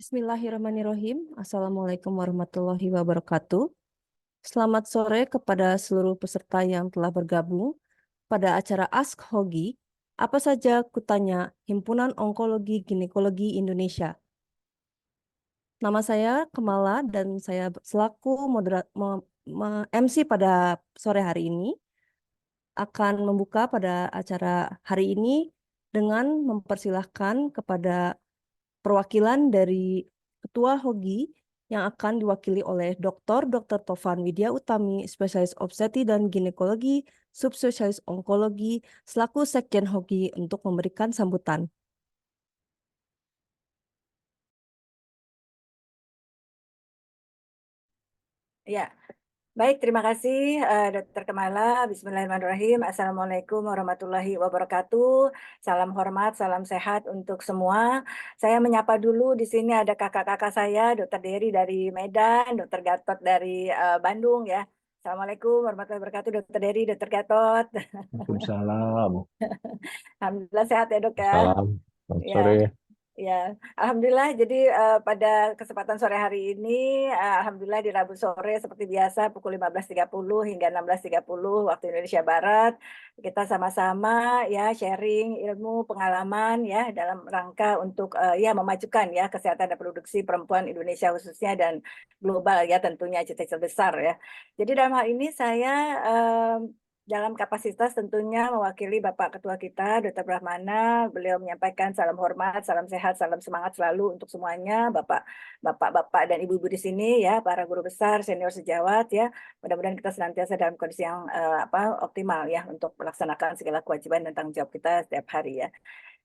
Bismillahirrahmanirrahim. Assalamualaikum warahmatullahi wabarakatuh. Selamat sore kepada seluruh peserta yang telah bergabung pada acara Ask Hogi. Apa saja kutanya Himpunan Onkologi Ginekologi Indonesia. Nama saya Kemala dan saya selaku MC pada sore hari ini akan membuka pada acara hari ini dengan mempersilahkan kepada perwakilan dari Ketua Hogi yang akan diwakili oleh Dr. Tovan Widya Utami, Spesialis Obstetri dan Ginekologi, Subspesialis Onkologi, selaku Sekjen Hogi untuk memberikan sambutan. Ya, baik, terima kasih Dr. Kemala. Bismillahirrahmanirrahim. Assalamualaikum warahmatullahi wabarakatuh. Salam hormat, salam sehat untuk semua. Saya menyapa dulu di sini ada kakak-kakak saya, Dr. Dery dari Medan, Dr. Gatot dari Bandung ya. Assalamualaikum warahmatullahi wabarakatuh, Dr. Dery, Dr. Gatot. Waalaikumsalam. Alhamdulillah sehat ya dok ya. Salam. Selamat Ya. sore. Ya, alhamdulillah. Jadi pada kesempatan sore hari ini, alhamdulillah di Rabu sore seperti biasa pukul 15.30 hingga 16.30 waktu Indonesia Barat, kita sama-sama ya sharing ilmu pengalaman ya dalam rangka untuk ya memajukan ya kesehatan reproduksi perempuan Indonesia khususnya dan global ya tentunya cita-cita besar ya. Jadi dalam hal ini saya dalam kapasitas tentunya mewakili Bapak Ketua kita, Dr. Brahmana, beliau menyampaikan salam hormat, salam sehat, salam semangat selalu untuk semuanya, Bapak dan Ibu-ibu di sini ya, para guru besar, senior sejawat ya. Mudah-mudahan kita senantiasa dalam kondisi yang optimal ya untuk melaksanakan segala kewajiban dan tanggung jawab kita setiap hari ya.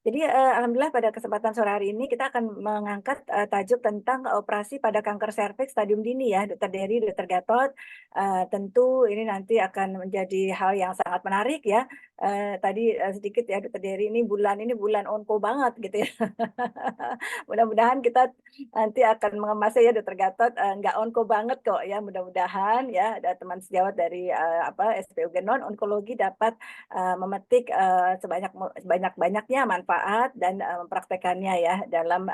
Jadi alhamdulillah pada kesempatan sore hari ini kita akan mengangkat tajuk tentang operasi pada kanker serviks stadium dini ya, Dr. Dery, Dr. Gatot. Tentu ini nanti akan menjadi hal yang sangat menarik ya. Tadi sedikit ya Dr. Dery, ini bulan onko banget gitu ya. Mudah-mudahan kita nanti akan mengemasnya ya Dr. Gatot, nggak onko banget kok ya. Mudah-mudahan ya ada teman sejawat dari SPUG non onkologi dapat memetik sebanyak-banyaknya manfaat dan mempraktekannya ya dalam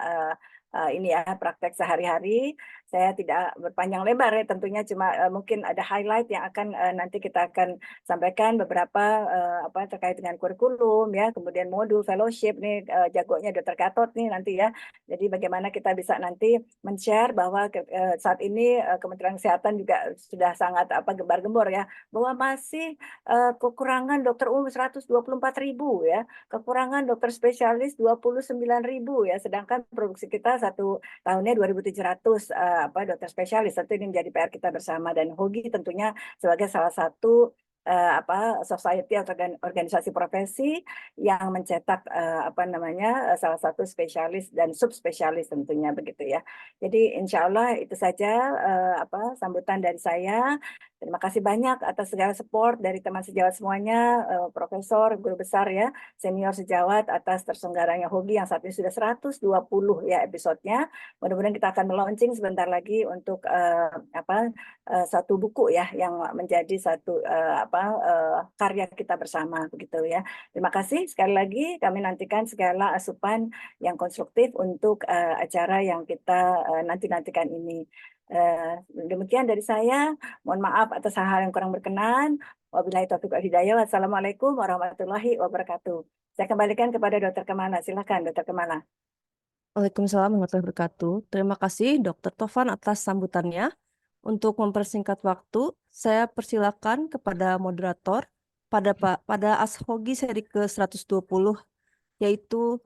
ini ya praktek sehari-hari. Saya tidak berpanjang lebar ya tentunya, cuma mungkin ada highlight yang akan nanti kita akan sampaikan beberapa terkait dengan kurikulum ya, kemudian modul fellowship nih jagonya Dr. Gatot nih nanti ya. Jadi bagaimana kita bisa nanti men-share bahwa saat ini Kementerian Kesehatan juga sudah sangat gembar-gembor ya bahwa masih kekurangan dokter umum 124.000 ya, kekurangan dokter spesialis 29.000 ya, sedangkan produksi kita satu tahunnya 2.700 dokter spesialis. Tentu ini menjadi PR kita bersama dan Hogi tentunya sebagai salah satu society atau organisasi profesi yang mencetak salah satu spesialis dan subspesialis tentunya begitu ya. Jadi insya Allah itu saja sambutan dari saya. Terima kasih banyak atas segala support dari teman sejawat semuanya, profesor, guru besar ya, senior sejawat atas terselenggaranya Hogi yang saat ini sudah 120 ya episodenya. Mudah-mudahan kita akan meluncing sebentar lagi untuk satu buku ya yang menjadi satu karya kita bersama begitu ya. Terima kasih sekali lagi, kami nantikan segala asupan yang konstruktif untuk acara yang kita nantikan ini. Demikian dari saya, mohon maaf atas hal-hal yang kurang berkenan. Wabillahi taufiq wal hidayah. Wassalamualaikum warahmatullahi wabarakatuh. Saya kembalikan kepada Dr. Kemala. Silakan Dr. Kemala. Waalaikumsalam warahmatullahi wabarakatuh. Terima kasih Dr. Tovan atas sambutannya. Untuk mempersingkat waktu, saya persilakan kepada moderator pada Ashogi seri ke-120, yaitu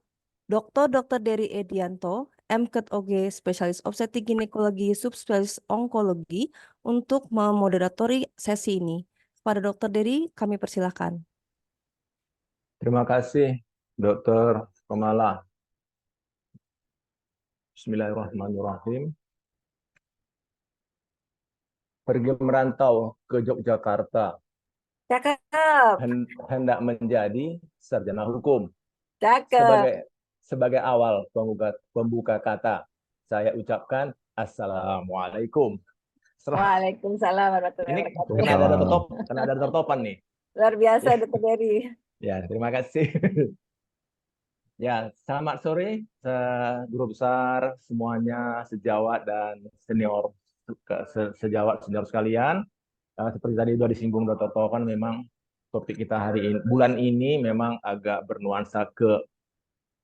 Dr. Dery Edianto, MKOG Spesialis Obstetri Ginekologi Subspesialis Onkologi, untuk memoderatori sesi ini. Pada Dr. Dery, kami persilakan. Terima kasih, Dr. Kemala. Bismillahirrahmanirrahim. Pergi merantau ke Yogyakarta. Cakep. Hendak menjadi sarjana hukum. Cakep. Sebagai awal pembuka kata, saya ucapkan Assalamualaikum. Waalaikumsalam warahmatullahi wabarakatuh. Karena ada Dr. Topan nih. Luar biasa Dr. Dery. Ya, terima kasih. Ya, selamat sore, guru besar semuanya, sejawat dan senior, sejawat senior sekalian. Seperti tadi sudah disinggung Dr. Tovan, memang topik kita hari ini, bulan ini memang agak bernuansa ke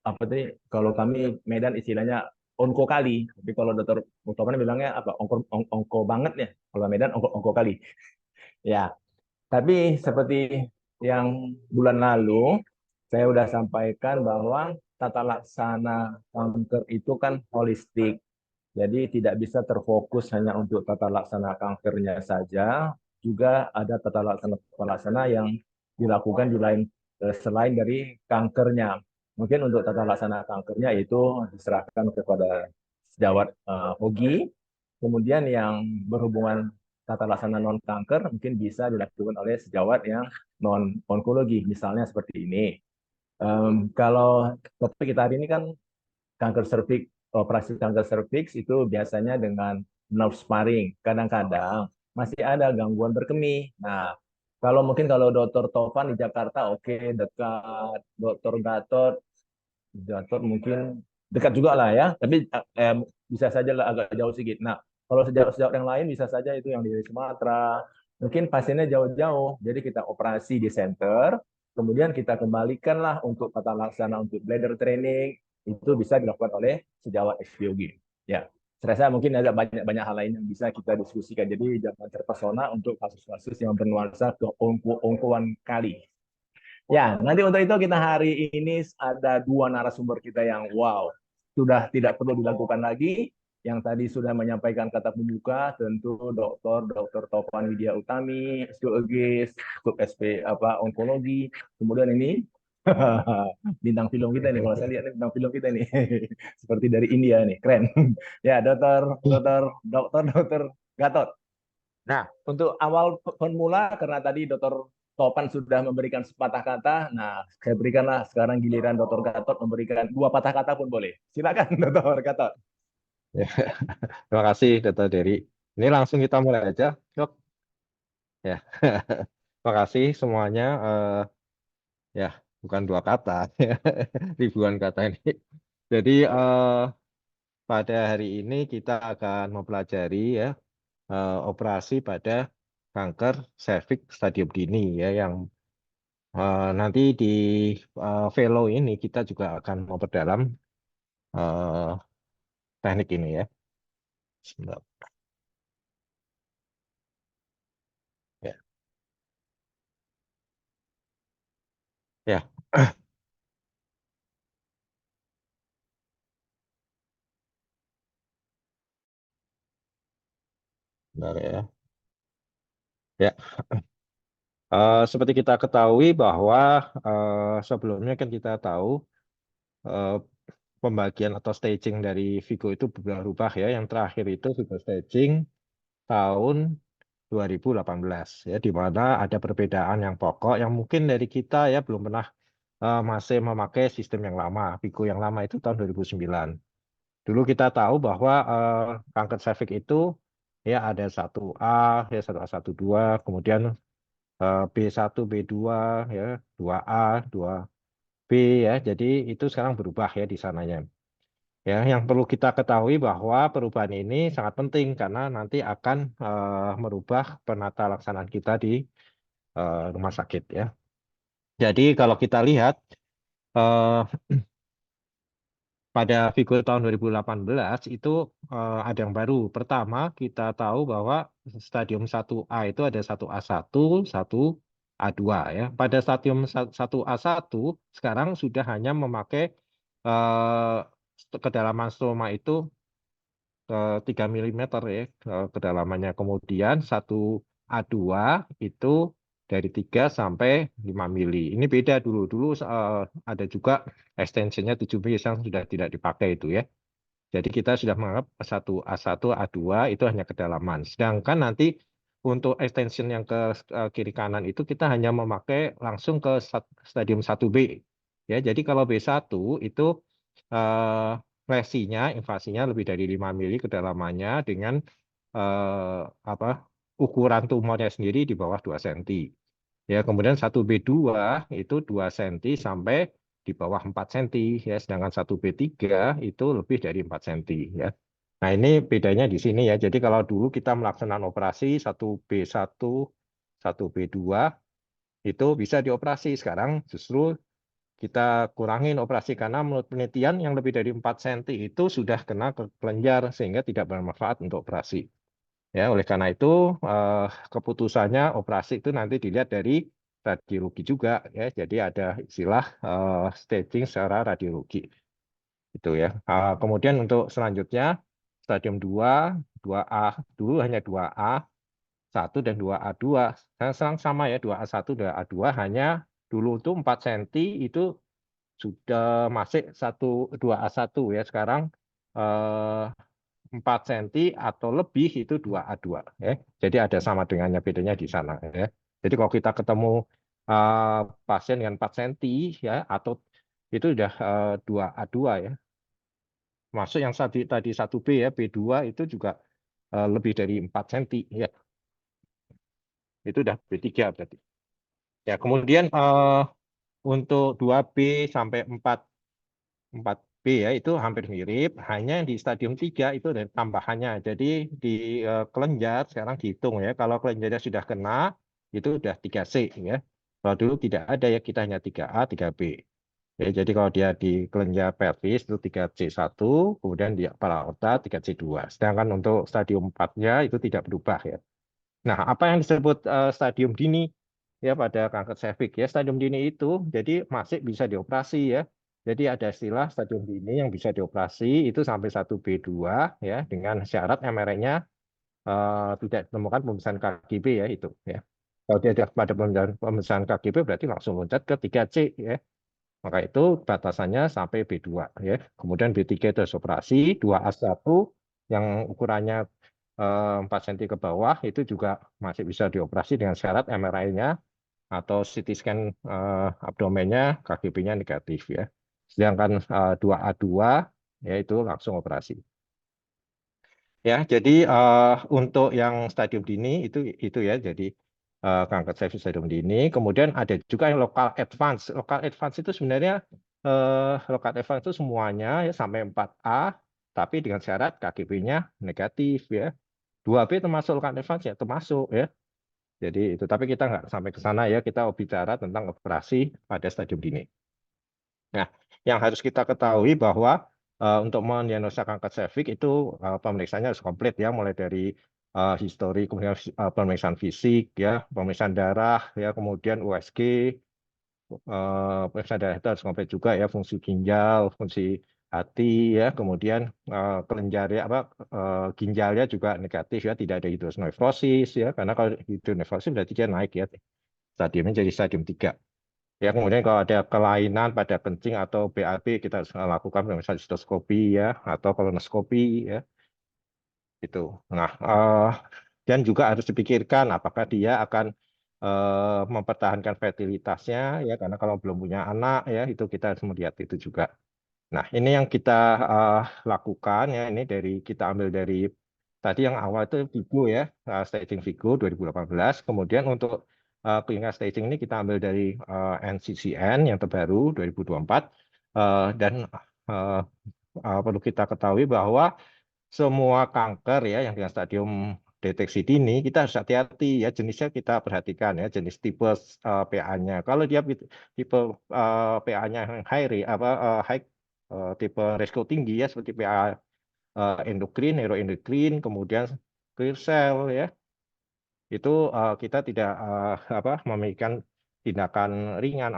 apa tadi? Kalau kami Medan istilahnya onko kali, tapi kalau Dr. Tovan bilangnya apa? Ongko banget ya. Kalau Medan ongko kali. Ya, tapi seperti yang bulan lalu, saya sudah sampaikan bahwa tata laksana kanker itu kan holistik. Jadi tidak bisa terfokus hanya untuk tata laksana kankernya saja, juga ada tata laksana yang dilakukan di lain selain dari kankernya. Mungkin untuk tata laksana kankernya itu diserahkan kepada sejawat Hogi. Kemudian yang berhubungan tata laksana non kanker mungkin bisa dilakukan oleh sejawat yang non onkologi, misalnya seperti ini. Kalau topik kita hari ini kan kanker serviks, operasi kanker serviks itu biasanya dengan nerve sparring. Kadang-kadang masih ada gangguan berkemih. Nah, kalau mungkin kalau Dr. Tovan di Jakarta oke, dekat, Dr. Gatot mungkin dekat juga lah ya, tapi bisa saja lah agak jauh sedikit. Nah, kalau sejauh yang lain bisa saja itu yang di Sumatera, mungkin pasiennya jauh-jauh, jadi kita operasi di center, kemudian kita kembalikanlah untuk tata laksana untuk bladder training, itu bisa dilakukan oleh sejawat SPOG. Ya, saya rasa mungkin ada banyak hal lain yang bisa kita diskusikan. Jadi jangan terpesona untuk kasus-kasus yang bernuansa ke ongkuan kali. Ya, nanti untuk itu kita hari ini ada dua narasumber kita yang wow, sudah tidak perlu dilakukan lagi. Yang tadi sudah menyampaikan kata pembuka, tentu Dr. Tovan Widya Utami, SPOG, SP onkologi. Kemudian ini bintang film kita nih, kalau saya lihat bintang film kita nih, seperti dari India nih, keren. Ya, Dokter Gatot. Nah, untuk awal pemula, karena tadi Dr. Topan sudah memberikan sepatah kata, nah saya berikanlah sekarang giliran Dr. Gatot memberikan dua patah kata pun boleh. Silakan Dr. Gatot. Ya, terima kasih Dr. Dery. Ini langsung kita mulai aja, dok. Ya, terima kasih semuanya. Ya, bukan dua kata, ribuan kata ini. Jadi pada hari ini kita akan mempelajari ya operasi pada kanker serviks stadium dini ya, yang nanti di fellow ini kita juga akan memperdalam teknik ini ya. Sebentar. Ya. Ya. Bentar ya. Ya. Seperti kita ketahui bahwa sebelumnya kan kita tahu pembagian atau staging dari Vigo itu berubah ya. Yang terakhir itu Vigo staging tahun 2018 ya, di mana ada perbedaan yang pokok yang mungkin dari kita ya belum pernah masih memakai sistem yang lama. Vigo yang lama itu tahun 2009. Dulu kita tahu bahwa kanker serviks itu ya ada 1A, ya 1A, 1-2, kemudian B1, B2, ya 2A, 2B ya. Jadi itu sekarang berubah ya di sananya. Ya, yang perlu kita ketahui bahwa perubahan ini sangat penting karena nanti akan merubah penata laksanaan kita di rumah sakit ya. Jadi kalau kita lihat pada Vigo tahun 2018 itu ada yang baru. Pertama, kita tahu bahwa stadium 1A itu ada 1A1, 1A2 ya. Pada stadium 1A1 sekarang sudah hanya memakai kedalaman stroma itu 3 mm ya kedalamannya. Kemudian 1A2 itu dari 3 sampai 5 mili. Ini beda dulu. Dulu ada juga extensionnya 7 mili yang sudah tidak dipakai itu ya. Jadi kita sudah menganggap 1A1, A2 itu hanya kedalaman. Sedangkan nanti untuk extension yang ke kiri kanan itu kita hanya memakai langsung ke stadium 1B. Ya, jadi kalau B1 itu lesinya, invasinya lebih dari 5 mili kedalamannya dengan ukuran tumornya sendiri di bawah 2 cm. Ya, kemudian 1B2 itu 2 cm sampai di bawah 4 cm ya, sedangkan 1B3 itu lebih dari 4 cm ya. Nah, ini bedanya di sini ya. Jadi kalau dulu kita melaksanakan operasi 1B1, 1B2 itu bisa dioperasi. Sekarang justru kita kurangin operasi karena menurut penelitian yang lebih dari 4 cm itu sudah kena kelenjar sehingga tidak bermanfaat untuk operasi. Ya, oleh karena itu keputusannya operasi itu nanti dilihat dari radiologi juga ya. Jadi ada istilah staging secara radiologi. Itu ya. Kemudian untuk selanjutnya stadium 2, 2A dulu hanya 2A 1 dan 2A2. Sekarang sama ya 2A1, 2A2 hanya dulu itu 4 cm itu sudah masuk 2A1 ya. Sekarang 4 cm atau lebih itu 2A2 ya. Jadi ada sama dengannya, bedanya di sana ya. Jadi kalau kita ketemu pasien dengan 4 cm ya atau itu sudah 2A2 ya. Masuk yang tadi 1B ya, B2 itu juga lebih dari 4 cm ya. Itu udah B3 berarti. Ya, kemudian untuk 2B sampai 4B ya itu hampir mirip, hanya yang di stadium 3 itu ada tambahannya. Jadi di kelenjar sekarang dihitung ya, kalau kelenjarnya sudah kena itu udah 3C ya. Kalau dulu tidak ada ya, kita hanya 3A, 3B. Ya, jadi kalau dia di kelenjar pelvis itu 3C1, kemudian di kepala otak 3C2. Sedangkan untuk stadium 4-nya itu tidak berubah ya. Nah, apa yang disebut stadium dini ya pada kanker serviks ya, stadium dini itu jadi masih bisa dioperasi ya. Jadi ada istilah stadium dini yang bisa dioperasi itu sampai 1B2 ya dengan syarat MRI-nya tidak ditemukan pemeriksaan KGB ya itu ya. Kalau dia ada pada pemeriksaan KGB berarti langsung loncat ke 3C ya. Maka itu batasannya sampai B2 ya. Kemudian B3 itu operasi, 2A1 yang ukurannya 4 cm ke bawah itu juga masih bisa dioperasi dengan syarat MRI-nya atau CT scan abdomennya KGB-nya negatif ya. Sedangkan 2A2 ya itu langsung operasi. Ya, jadi untuk yang stadium dini itu ya, jadi kanker cervix stadium dini. Kemudian ada juga yang lokal advance. Lokal advance itu sebenarnya lokal advance itu semuanya ya sampai 4A, tapi dengan syarat KGB-nya negatif ya. 2B termasuk lokal advance ya, termasuk ya. Jadi itu, tapi kita nggak sampai ke sana ya. Kita bicara tentang operasi pada stadium dini. Nah, yang harus kita ketahui bahwa untuk mendiagnosa kanker serviks itu pemeriksaannya harus komplit ya, mulai dari histori, kemudian pemeriksaan fisik ya, pemeriksaan darah ya, kemudian USG, pemeriksaan darah itu harus komplit juga ya, fungsi ginjal, fungsi hati ya, kemudian kelenjarnya ginjalnya juga negatif ya, tidak ada hidronefrosis ya, karena kalau hidronefrosis berarti dia naik ya, stadiumnya jadi stadium 3. Ya, kemudian kalau ada kelainan pada kencing atau BAB, kita harus lakukan pemeriksaan sistoskopi ya, atau kolonoskopi ya, itu. Nah, dan juga harus dipikirkan apakah dia akan mempertahankan fertilitasnya ya, karena kalau belum punya anak ya, itu kita harus melihat itu juga. Nah, ini yang kita lakukan ya, ini kita ambil dari tadi yang awal itu Vigo ya, staging Vigo 2018. Kemudian untuk clinical staging ini kita ambil dari NCCN yang terbaru 2024. Dan perlu kita ketahui bahwa semua kanker ya yang dengan stadium deteksi dini kita harus hati-hati ya, jenisnya kita perhatikan ya, jenis tipe PA-nya. Kalau dia tipe PA-nya yang high tipe resiko tinggi ya, seperti PA endokrin, neuroendokrin, kemudian clear cell ya, itu kita tidak memikirkan tindakan ringan,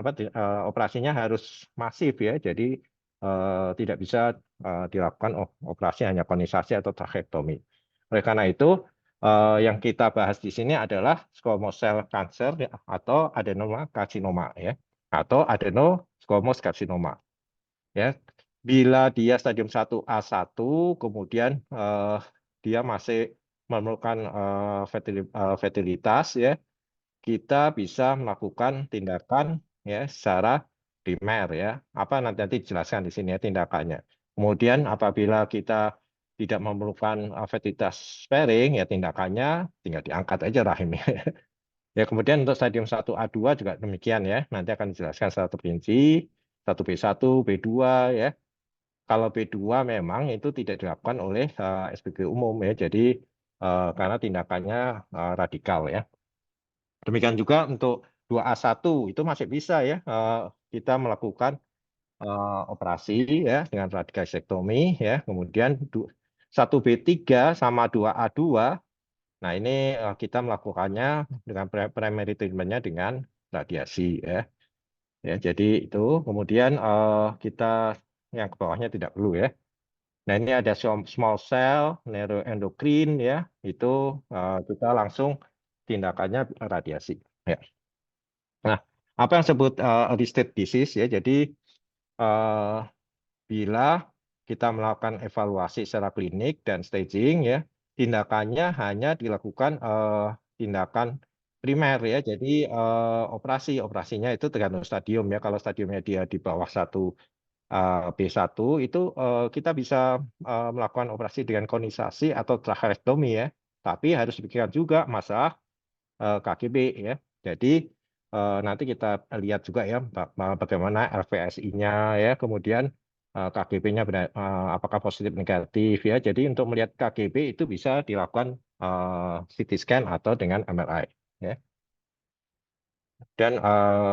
operasinya harus masif ya, jadi tidak bisa dilakukan operasi hanya konisasi atau tracheotomy. Oleh karena itu yang kita bahas di sini adalah squamous cell cancer ya, atau adenoma karsinoma ya, atau adenosquamous carcinoma ya. Bila dia stadium 1A1 kemudian dia masih memerlukan fertilitas ya, kita bisa melakukan tindakan ya secara primer ya. Apa nanti dijelaskan di sini ya tindakannya. Kemudian apabila kita tidak memerlukan fertilitas sparing ya, tindakannya tinggal diangkat aja rahimnya. Ya, kemudian untuk stadium 1A2 juga demikian ya. Nanti akan dijelaskan secara terperinci. 1B1, B2 ya. Kalau B2 memang itu tidak dilakukan oleh SPG umum ya. Jadi karena tindakannya radikal ya. Demikian juga untuk 2A1 itu masih bisa ya kita melakukan operasi ya dengan radikasektomi ya. Kemudian 1B3 sama 2A2. Nah, ini kita melakukannya dengan primary treatment-nya dengan radiasi ya. Ya, jadi itu kemudian kita yang ke bawahnya tidak perlu ya. Nah, ini ada small cell, neuroendocrine ya. Itu kita langsung tindakannya radiasi ya. Nah, apa yang disebut early stage disease ya. Jadi eh, bila kita melakukan evaluasi secara klinik dan staging ya, tindakannya hanya dilakukan tindakan primer ya. Jadi operasinya itu tergantung stadium ya. Kalau stadiumnya dia di bawah 1B1 itu kita bisa melakukan operasi dengan konisasi atau tracherektomi ya. Tapi harus dipikirkan juga masalah KGB ya. Jadi nanti kita lihat juga ya bagaimana LVSI-nya ya, kemudian KGB-nya apakah positif negatif ya. Jadi untuk melihat KGB itu bisa dilakukan CT scan atau dengan MRI ya. Dan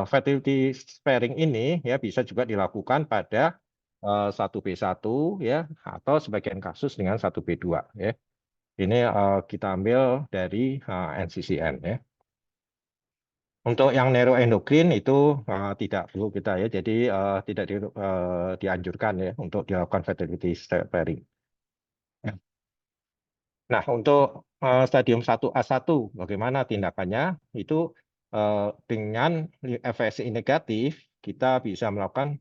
fertility sparing ini ya bisa juga dilakukan pada 1B1 ya atau sebagian kasus dengan 1B2 ya. Ini kita ambil dari NCCN ya. Untuk yang neuroendocrine itu tidak perlu kita ya, jadi tidak dianjurkan ya untuk dilakukan fertility sparing. Ya. Nah, untuk stadium 1A1 bagaimana tindakannya? Itu dengan FSI negatif kita bisa melakukan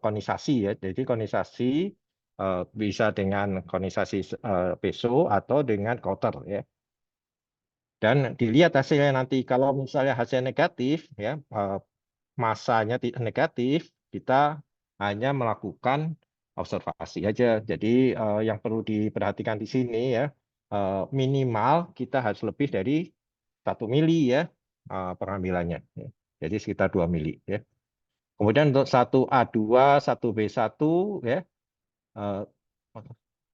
konisasi ya. Jadi konisasi bisa dengan konisasi peso atau dengan Cauter ya. Dan dilihat hasilnya nanti. Kalau misalnya hasilnya negatif ya, masanya negatif, kita hanya melakukan observasi aja. Jadi yang perlu diperhatikan di sini ya, minimal kita harus lebih dari 1 mili ya pengambilannya. Ya. Jadi sekitar 2 mili ya. Kemudian untuk 1A2, 1B1 ya,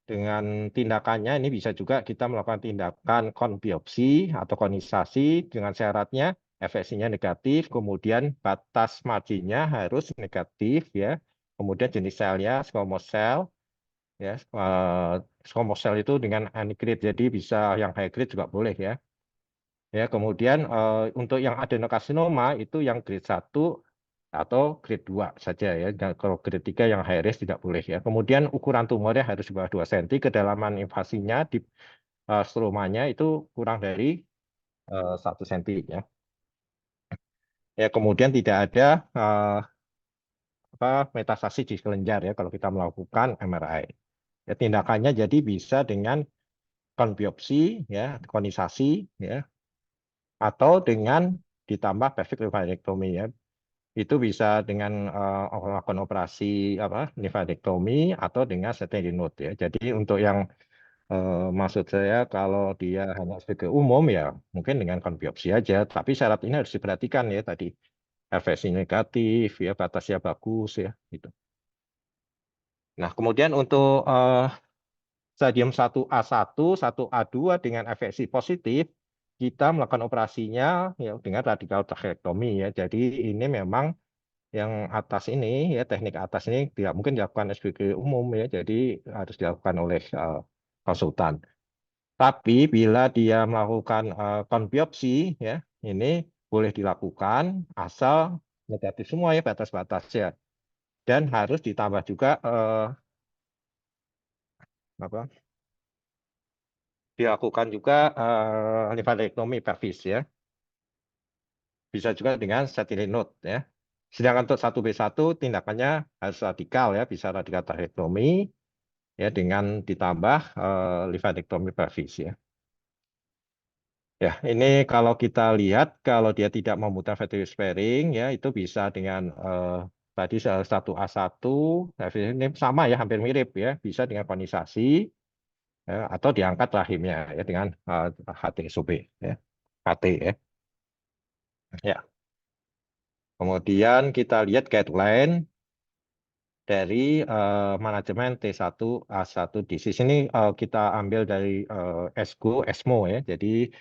dengan tindakannya ini bisa juga kita melakukan tindakan konbiopsi atau konisasi dengan syaratnya FSI-nya negatif, kemudian batas marginnya harus negatif ya. Kemudian jenis selnya squamous cell ya. Squamous cell itu dengan any grade, jadi bisa yang high grade juga boleh ya. Ya, kemudian untuk yang adenokarsinoma itu yang grade 1 atau grade 2 saja ya. Dan kalau grade 3 yang high risk tidak boleh ya. Kemudian ukuran tumornya harus di bawah 2 cm, kedalaman invasinya di stromanya itu kurang dari 1 cm ya. Ya, kemudian tidak ada metastasi di kelenjar ya kalau kita melakukan MRI. Ya, tindakannya jadi bisa dengan konbiopsi ya, konisasi ya, atau dengan ditambah pelvic lymphadenectomy ya. Itu bisa dengan melakukan operasi lymphadenectomy atau dengan steroid node ya. Jadi untuk yang maksud saya kalau dia hanya sebagai umum ya mungkin dengan konbiopsi aja. Tapi syarat ini harus diperhatikan ya tadi FSI negatif ya, batasnya bagus ya gitu. Nah kemudian untuk stadium 1A1, 1A2 dengan FSI positif kita melakukan operasinya ya dengan radikal tracherektomi ya. Jadi ini memang yang atas ini ya, teknik atas ini tidak mungkin dilakukan SPG umum ya, jadi harus dilakukan oleh konsultan. Tapi bila dia melakukan konbiopsi ya, ini boleh dilakukan asal negatif semua ya batas-batasnya, dan harus ditambah juga dilakukan juga lymphadenectomy pelvis ya, bisa juga dengan steroid node ya. Sedangkan untuk 1B1 tindakannya harus radikal ya, bisa radikal tracherektomi ya dengan ditambah lymphadenectomy pelvis ya. Ya, ini kalau kita lihat kalau dia tidak membutuhkan fertility sparing ya itu bisa dengan tadi 1A1 ini sama ya hampir mirip ya, bisa dengan konisasi ya, atau diangkat rahimnya ya dengan HTSOB ya. HT ya. Ya. Kemudian kita lihat guideline dari manajemen T1A1 disease. Ini kita ambil dari ESMO ya. Jadi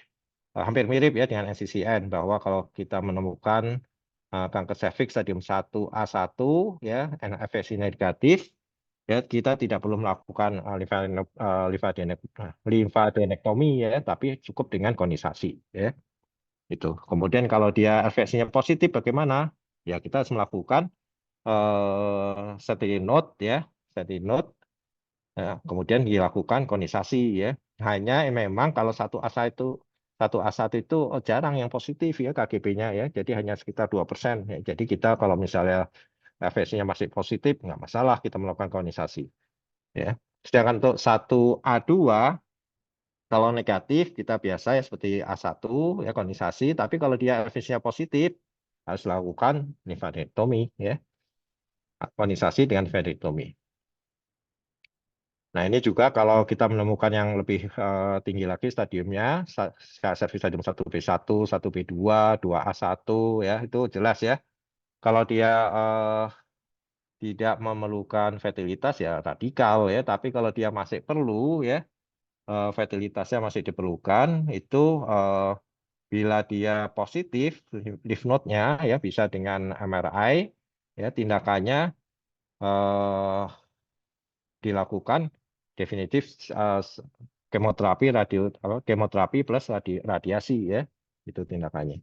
hampir mirip ya dengan NCCN, bahwa kalau kita menemukan kanker serviks stadium 1A1 ya, FSI negatif, ya kita tidak perlu melakukan limfadenektomi ya, tapi cukup dengan konisasi ya. Itu. Kemudian kalau dia FSI-nya positif bagaimana? Ya kita harus melakukan sentinel ya, sentinel. Ya, kemudian dilakukan konisasi ya. Hanya memang kalau satu A1 itu jarang yang positif ya KGP-nya ya. Jadi hanya sekitar 2%. Ya. Jadi kita kalau misalnya FSI-nya masih positif nggak masalah kita melakukan konisasi ya. Sedangkan untuk 1A2 kalau negatif kita biasa ya seperti A1 ya konisasi, tapi kalau dia FSI-nya positif harus lakukan limfadenektomi ya. Konisasi dengan limfadenektomi. Nah, ini juga kalau kita menemukan yang lebih tinggi lagi stadiumnya, serviks stadium 1B1, 1B2, 2A1 ya, itu jelas ya. Kalau dia tidak memerlukan fertilitas ya radikal ya, tapi kalau dia masih perlu ya, fertilitasnya masih diperlukan, itu bila dia positif lymph node-nya ya bisa dengan MRI ya, tindakannya dilakukan definitif kemoterapi plus radiasi ya, itu tindakannya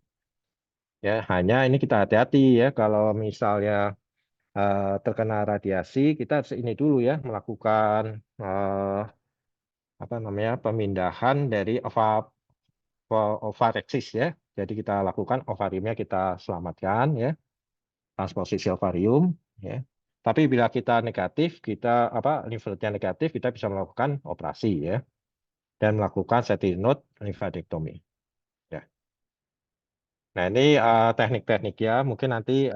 ya. Hanya ini kita hati-hati ya, kalau misalnya terkena radiasi kita harus ini dulu ya, melakukan apa namanya, pemindahan dari ovareksis ya. Jadi kita lakukan ovariumnya, kita selamatkan ya, transposisi ovarium ya. Tapi bila kita negatif, kita lymph node-nya negatif, kita bisa melakukan operasi ya, dan melakukan sentinel limfadenektomi ya. Nah, ini teknik-teknik ya, mungkin nanti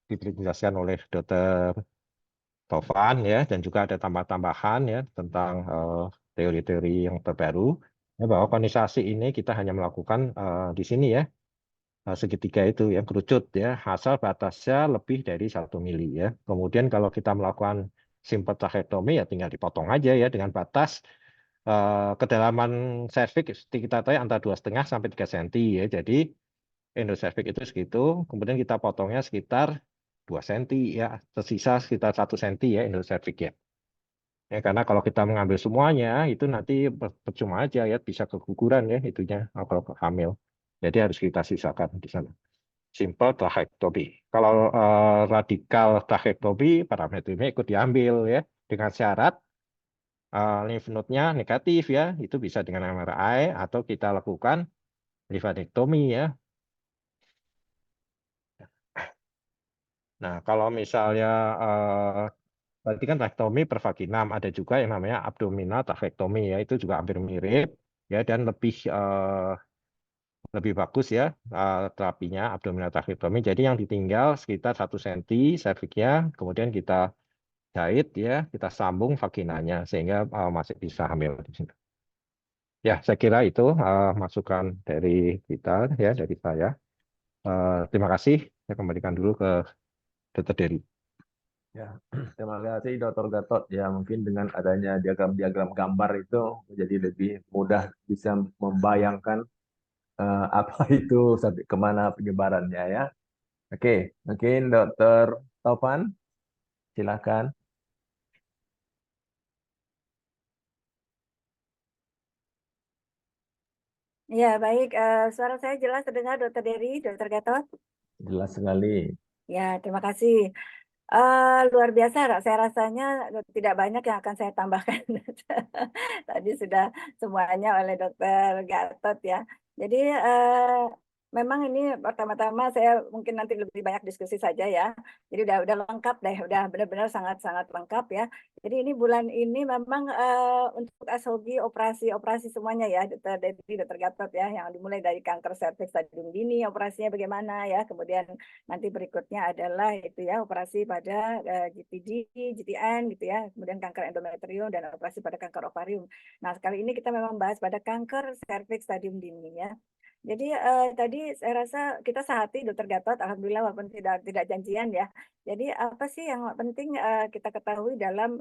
dijelaskan oleh Dr. Tovan ya, dan juga ada tambah-tambahan ya tentang teori-teori yang terbaru ya, bahwa konisasi ini kita hanya melakukan di sini ya, segitiga itu yang kerucut ya, asal batasnya lebih dari 1 mili ya. Kemudian kalau kita melakukan simple tracheotomy ya tinggal dipotong aja ya dengan batas kedalaman serviks kita tahu antara 2,5 sampai 3 cm ya. Jadi endoservix itu segitu, kemudian kita potongnya sekitar 2 cm ya, tersisa sekitar 1 cm ya endoservix ya. Ya, karena kalau kita mengambil semuanya itu nanti percuma aja ya, bisa keguguran ya itunya kalau hamil. Jadi harus kita sisakan di sana. Simple tracheotomy. Kalau radikal tracheotomy, parameternya ikut diambil ya, dengan syarat lymph node-nya negatif ya, itu bisa dengan MRI atau kita lakukan limfadenektomi ya. Nah, kalau misalnya berarti kan tracheotomy per vaginam, ada juga yang namanya abdominal tracheotomy ya, itu juga hampir mirip ya, dan lebih bagus ya terapinya abdominal tracheotomy. Jadi yang ditinggal sekitar 1 cm cervixnya, kemudian kita jahit ya, kita sambung vaginanya sehingga masih bisa hamil di sini. Ya, saya kira itu masukan dari kita ya, dari saya. Terima kasih. Saya kembalikan dulu ke Dr. Dery. Ya, terima kasih Dr. Gatot. Ya, mungkin dengan adanya diagram-diagram gambar itu menjadi lebih mudah bisa membayangkan apa itu sampai kemana penyebarannya ya. Oke, mungkin Dr. Tovan, silakan. Ya, baik. Suara saya jelas terdengar, Dr. Dery, Dr. Gatot? Jelas sekali. Ya, terima kasih. Luar biasa, saya rasanya tidak banyak yang akan saya tambahkan. Tadi sudah semuanya oleh Dr. Gatot ya. Jadi memang ini pertama-tama saya mungkin nanti lebih banyak diskusi saja ya. Jadi udah lengkap deh, udah benar-benar sangat-sangat lengkap ya. Jadi ini bulan ini memang untuk ASHOGI operasi semuanya ya, Dr. Gatot ya, yang dimulai dari kanker serviks stadium dini, operasinya bagaimana ya, kemudian nanti berikutnya adalah itu ya operasi pada GPD, GTN gitu ya, kemudian kanker endometrium dan operasi pada kanker ovarium. Nah, kali ini kita memang bahas pada kanker serviks stadium dini ya. Jadi tadi saya rasa kita sehati Dokter Gatot, alhamdulillah walaupun tidak janjian ya. Jadi apa sih yang penting kita ketahui dalam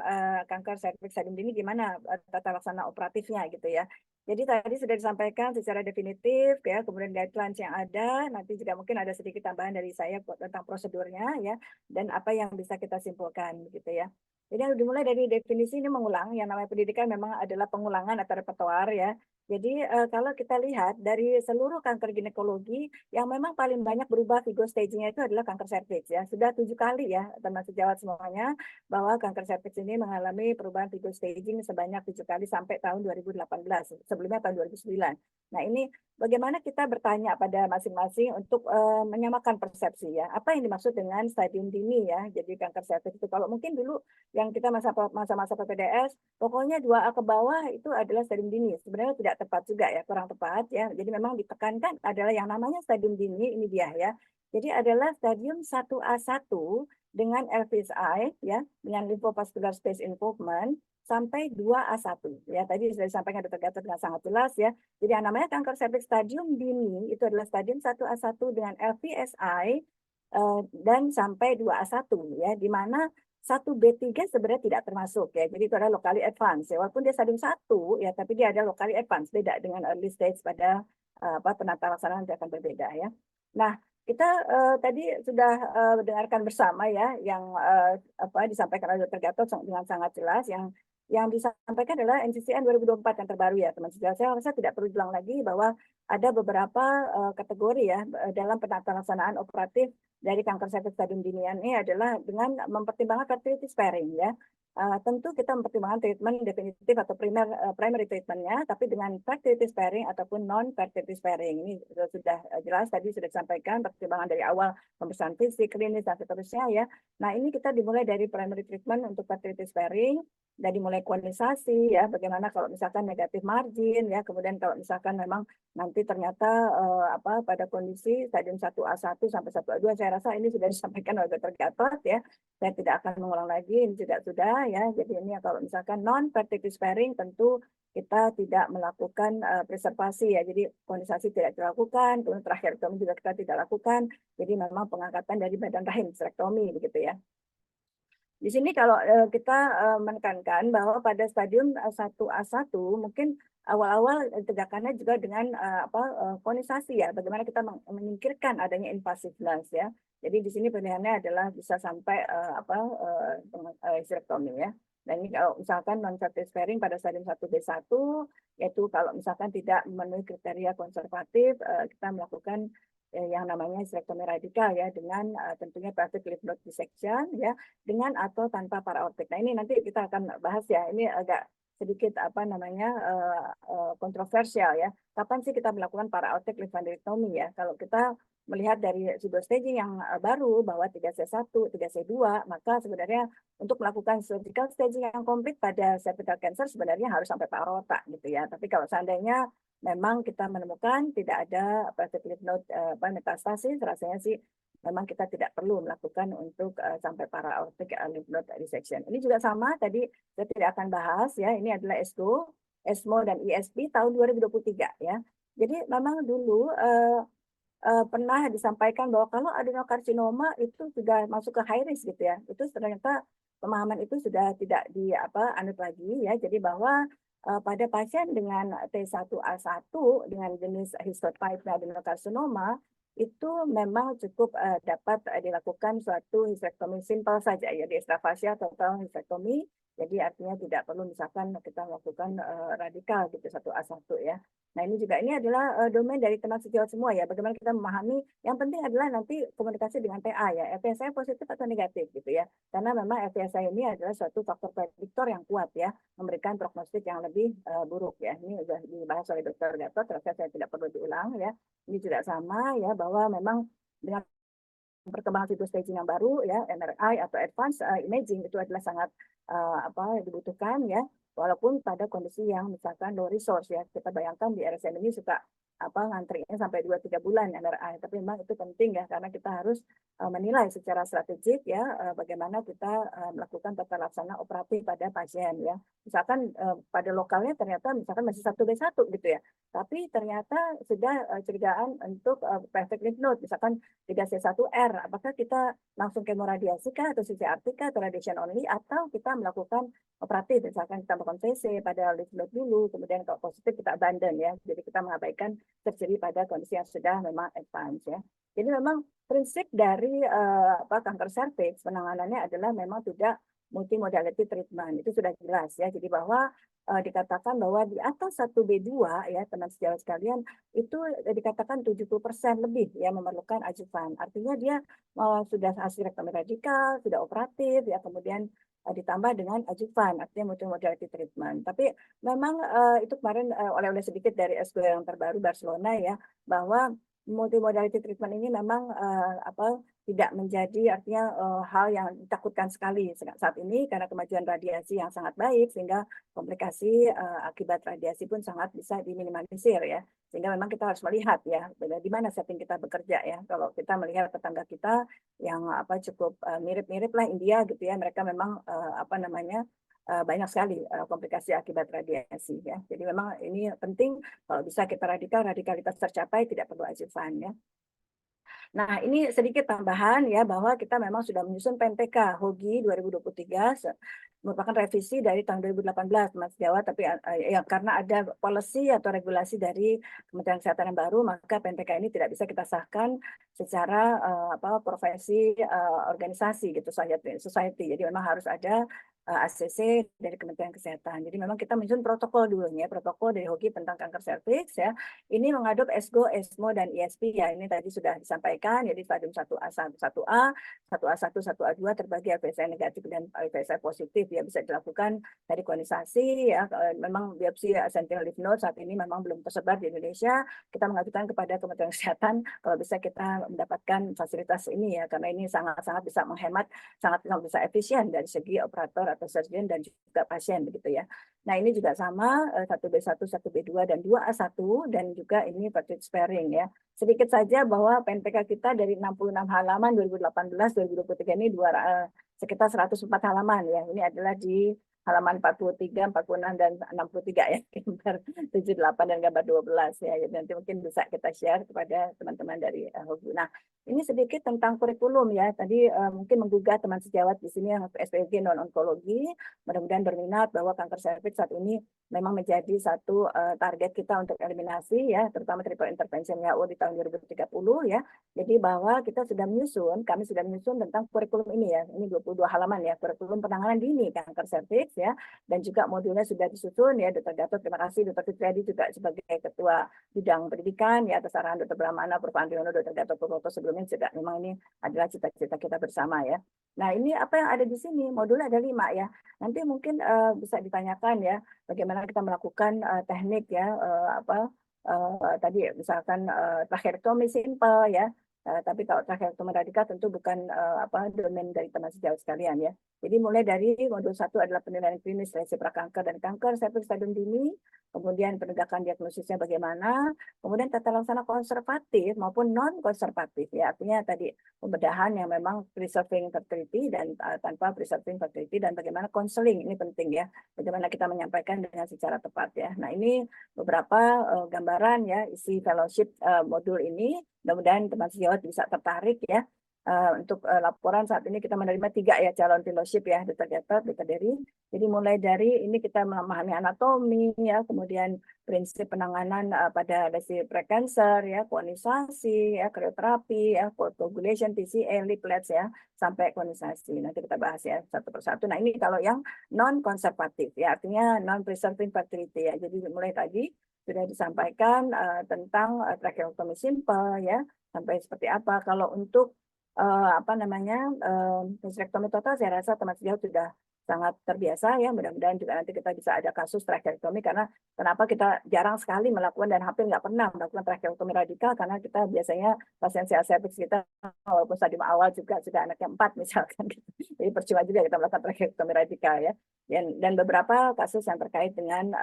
kanker serviks stadium dini gimana tata laksana operatifnya gitu ya. Jadi tadi sudah disampaikan secara definitif ya, kemudian guidelines yang ada, nanti juga mungkin ada sedikit tambahan dari saya tentang prosedurnya ya, dan apa yang bisa kita simpulkan gitu ya. Jadi dimulai dari definisi ini mengulang, yang namanya pendidikan memang adalah pengulangan atau repertoar ya. Jadi kalau kita lihat dari seluruh kanker ginekologi yang memang paling banyak berubah Vigo staging-nya itu adalah kanker serviks ya. Sudah 7 kali ya teman sejawat semuanya bahwa kanker serviks ini mengalami perubahan Vigo staging sebanyak 7 kali sampai tahun 2018. Sebelumnya tahun 2009. Nah ini bagaimana kita bertanya pada masing-masing untuk menyamakan persepsi ya. Apa yang dimaksud dengan stadium dini ya. Jadi kanker serviks itu kalau mungkin dulu yang kita masa-masa PPDS pokoknya 2A ke bawah itu adalah stadium dini. Sebenarnya tidak tepat juga ya, kurang tepat ya. Jadi memang ditekankan adalah yang namanya stadium dini, ini dia ya. Jadi adalah stadium 1A1 dengan LVSI ya, dengan lymphovascular space involvement sampai 2A1 ya. Tadi sudah disampaikan Dr. Gatot dengan sangat jelas ya. Jadi yang namanya kanker serviks stadium dini itu adalah stadium 1A1 dengan LVSI dan sampai 2A1 ya, di mana 1B3 sebenarnya tidak termasuk ya. Jadi itu adalah locally advanced ya. Walaupun dia stadium 1 ya, tapi dia ada locally advanced, beda dengan early stage pada penata laksanaan nanti akan berbeda ya. Nah, kita tadi sudah mendengarkan bersama ya yang disampaikan oleh Dr. Gatot dengan sangat jelas yang disampaikan adalah NCCN 2024 yang terbaru ya teman sejawat. Saya rasa tidak perlu bilang lagi bahwa ada beberapa kategori ya dalam penata laksanaan operatif dari kanker serviks stadium dini ini adalah dengan mempertimbangkan fertility sparing ya. Tentu kita mempertimbangkan treatment definitif atau primary treatmentnya, tapi dengan fertility sparing ataupun non fertility sparing ini sudah jelas tadi sudah disampaikan pertimbangan dari awal pemeriksaan fisik, klinis dan seterusnya ya. Nah ini kita dimulai dari primary treatment untuk fertility sparing dan dimulai kuantisasi ya, bagaimana kalau misalkan negatif margin ya, kemudian kalau misalkan memang nanti ternyata pada kondisi stadium 1A1 sampai 1A2 saya rasa ini sudah disampaikan oleh Dr. Gatot ya. Saya tidak akan mengulang lagi, ini juga sudah ya. Jadi ini kalau misalkan non fertility sparing tentu kita tidak melakukan preservasi ya. Jadi kondisasi tidak dilakukan, kemudian terakhir juga kita tidak lakukan. Jadi memang pengangkatan dari badan rahim, hysterektomi begitu ya. Di sini kalau kita menekankan bahwa pada stadium 1A1 mungkin awal-awal tegakannya juga dengan konisasi ya, bagaimana kita menyingkirkan adanya invasiveness ya. Jadi di sini pilihannya adalah bisa sampai hysterektomi ya. Dan ini kalau misalkan non-fertility sparing pada stadium 1B1, yaitu kalau misalkan tidak memenuhi kriteria konservatif, kita melakukan yang namanya hysterektomi radikal ya, dengan tentunya pelvic lymph node dissection ya, dengan atau tanpa para-aortic. Nah ini nanti kita akan bahas ya, ini agak sedikit kontroversial ya. Kapan sih kita melakukan para-aortic lymphadenectomy ya? Kalau kita melihat dari pseudo staging yang baru bahwa 3C1, 3C2, maka sebenarnya untuk melakukan surgical staging yang komplit pada cervical cancer sebenarnya harus sampai para-aorta gitu ya. Tapi kalau seandainya memang kita menemukan tidak ada pelvic lymph node metastasis, rasanya sih memang kita tidak perlu melakukan untuk sampai para-aortic lymph node dissection. Ini juga sama, tadi saya tidak akan bahas ya, ini adalah ESMO dan ISP tahun 2023 ya. Jadi memang dulu pernah disampaikan bahwa kalau adenokarsinoma itu sudah masuk ke high risk gitu ya, itu ternyata pemahaman itu sudah tidak anut lagi ya. Jadi bahwa pada pasien dengan T1A1 dengan jenis histotype adenokarsinoma itu memang cukup dapat dilakukan suatu hysterektomi simple saja ya, di extravasal total hysterektomi. Jadi artinya tidak perlu misalkan kita melakukan radikal gitu 1A1 ya. Nah ini juga ini adalah domain dari teman sejawat semua ya. Bagaimana kita memahami, yang penting adalah nanti komunikasi dengan TA ya. FPSI positif atau negatif gitu ya. Karena memang FPSI ini adalah suatu faktor prediktor yang kuat ya, memberikan prognostik yang lebih buruk ya. Ini sudah dibahas oleh Dr. Gatot, saya tidak perlu diulang ya. Ini juga sama ya, bahwa memang dengan perkembangan Vigo staging yang baru ya, MRI atau advanced imaging itu adalah sangat dibutuhkan ya, walaupun pada kondisi yang misalkan low resource ya. Kita bayangkan di RSM ini suka ngantrinya sampai 2-3 bulan MRI. Tapi memang itu penting ya, karena kita harus menilai secara strategik ya bagaimana kita melakukan tata laksana operatif pada pasien ya. Misalkan pada lokalnya ternyata misalkan masih 1B1 gitu ya, tapi ternyata sudah curigaan untuk perfect lymph node, misalkan 3C1R, apakah kita langsung kemoradiasi kah atau CCRT kah atau radiation only, atau kita melakukan operatif, misalkan kita melakukan CC pada lymph node dulu, kemudian kalau positif kita abandon ya, jadi kita mengabaikan terjadi pada kondisi yang sudah memang advance ya. Jadi memang prinsip dari kanker serviks penanganannya adalah memang tidak multimodality treatment, itu sudah jelas ya. Jadi bahwa dikatakan bahwa di atas 1B2 ya teman sejawat sekalian itu dikatakan 70% lebih ya memerlukan adjuvan. Artinya dia sudah hysterectomy radikal, sudah operatif ya, kemudian ditambah dengan adjuvan, artinya multimodality treatment. Tapi memang itu kemarin oleh sedikit dari SGO yang terbaru Barcelona ya, bahwa multimodality treatment ini memang tidak menjadi artinya hal yang ditakutkan sekali saat ini karena kemajuan radiasi yang sangat baik, sehingga komplikasi akibat radiasi pun sangat bisa diminimalisir ya. Sehingga memang kita harus melihat ya di mana setting kita bekerja ya. Kalau kita melihat tetangga kita yang cukup mirip-mirip lah India gitu ya, mereka memang banyak sekali komplikasi akibat radiasi ya. Jadi memang ini penting, kalau bisa kita radikalitas tercapai, tidak perlu adjuvan ya. Nah, ini sedikit tambahan ya, bahwa kita memang sudah menyusun PNPK HOGI 2023 merupakan revisi dari tahun 2018 Mas Jawa, tapi ya karena ada policy atau regulasi dari Kementerian Kesehatan yang baru, maka PNPK ini tidak bisa kita sahkan secara profesi organisasi gitu, society. Jadi memang harus ada ACC dari Kementerian Kesehatan. Jadi memang kita menyusun protokol dulu ya, protokol dari HOGI tentang kanker serviks ya. Ini mengadop SGO, ESMO, dan ISP ya. Ini tadi sudah disampaikan, jadi stadium 1A, 1A, 1A1, 1A2 terbagi FSI negatif dan FSI positif ya, bisa dilakukan dari konisasi ya. Memang biopsi sentinel lymph node saat ini memang belum tersebar di Indonesia. Kita mengajukan kepada Kementerian Kesehatan kalau bisa kita mendapatkan fasilitas ini ya, karena ini sangat-sangat bisa menghemat, sangat bisa efisien dari segi operator atau surgeon dan juga pasien begitu ya. Nah, ini juga sama 1B1, 1B2 dan 2A1, dan juga ini budget sparing ya. Sedikit saja bahwa PNPK kita dari 66 halaman 2018-2023 ini sekitar 104 halaman ya. Ini adalah di halaman 43, 46 dan 63 ya, gambar 78 dan gambar 12 ya. Jadi nanti mungkin bisa kita share kepada teman-teman dari HOGI. Nah, ini sedikit tentang kurikulum ya. Tadi mungkin menggugah teman sejawat di sini yang SPG non-onkologi, mudah-mudahan berminat bahwa kanker serviks saat ini memang menjadi satu target kita untuk eliminasi ya, terutama triple intervention WHO di tahun 2030 ya. Jadi bahwa kita sudah menyusun, kami sudah menyusun tentang kurikulum ini ya. Ini 22 halaman ya, kurikulum penanganan dini kanker serviks ya, dan juga modulnya sudah disusun ya. Dr. Gatot, terima kasih. Dr. Fitriadi juga sebagai ketua bidang pendidikan ya, atas arahan Dr. Brahmana, Prof. Andriono, Dr. Gatot Purwoto sebelumnya juga, memang ini adalah cita-cita kita bersama ya. Nah, ini apa yang ada di sini, modulnya ada 5 ya. Nanti mungkin bisa ditanyakan ya, bagaimana kita melakukan teknik ya, tadi misalkan tracheotomy simple ya. Tapi kalau tracheotomy radikal tentu bukan domain dari teman sejawat sekalian ya. Jadi mulai dari modul 1 adalah penilaian klinis lesi prakanker dan kanker serviks stadium dini, kemudian penegakan diagnosisnya bagaimana, kemudian tata laksana konservatif maupun non konservatif ya, artinya tadi pembedahan yang memang preserving fertility dan tanpa preserving fertility, dan bagaimana konseling, ini penting ya, bagaimana kita menyampaikan dengan secara tepat ya. Nah, ini beberapa gambaran ya isi fellowship modul ini. Mudah-mudahan teman sejawat bisa tertarik ya. Untuk laporan saat ini kita menerima 3 ya calon fellowship ya, Dr. Gatot, Dr. Dery. Jadi mulai dari ini kita memahami anatomi ya, kemudian prinsip penanganan pada lesi prekancer ya, konisasi ya, krioterapi ya, coagulation, TCA, leaflets ya, sampai konisasi. Nanti kita bahas ya satu persatu. Nah, ini kalau yang non konservatif ya, artinya non preserving fertility ya. Jadi mulai tadi sudah disampaikan tentang tracheotomy simple ya, sampai seperti apa. Kalau untuk hysterectomy total, saya rasa teman sejawat sudah sangat terbiasa ya. Mudah-mudahan juga nanti kita bisa ada kasus tracheotomy, karena kenapa kita jarang sekali melakukan dan hampir nggak pernah melakukan tracheotomy radikal, karena kita biasanya pasien CA-cervix kita walaupun stadium awal juga sudah anaknya 4 misalkan gitu. Jadi percuma juga kita melakukan tracheotomy radikal ya. Dan beberapa kasus yang terkait dengan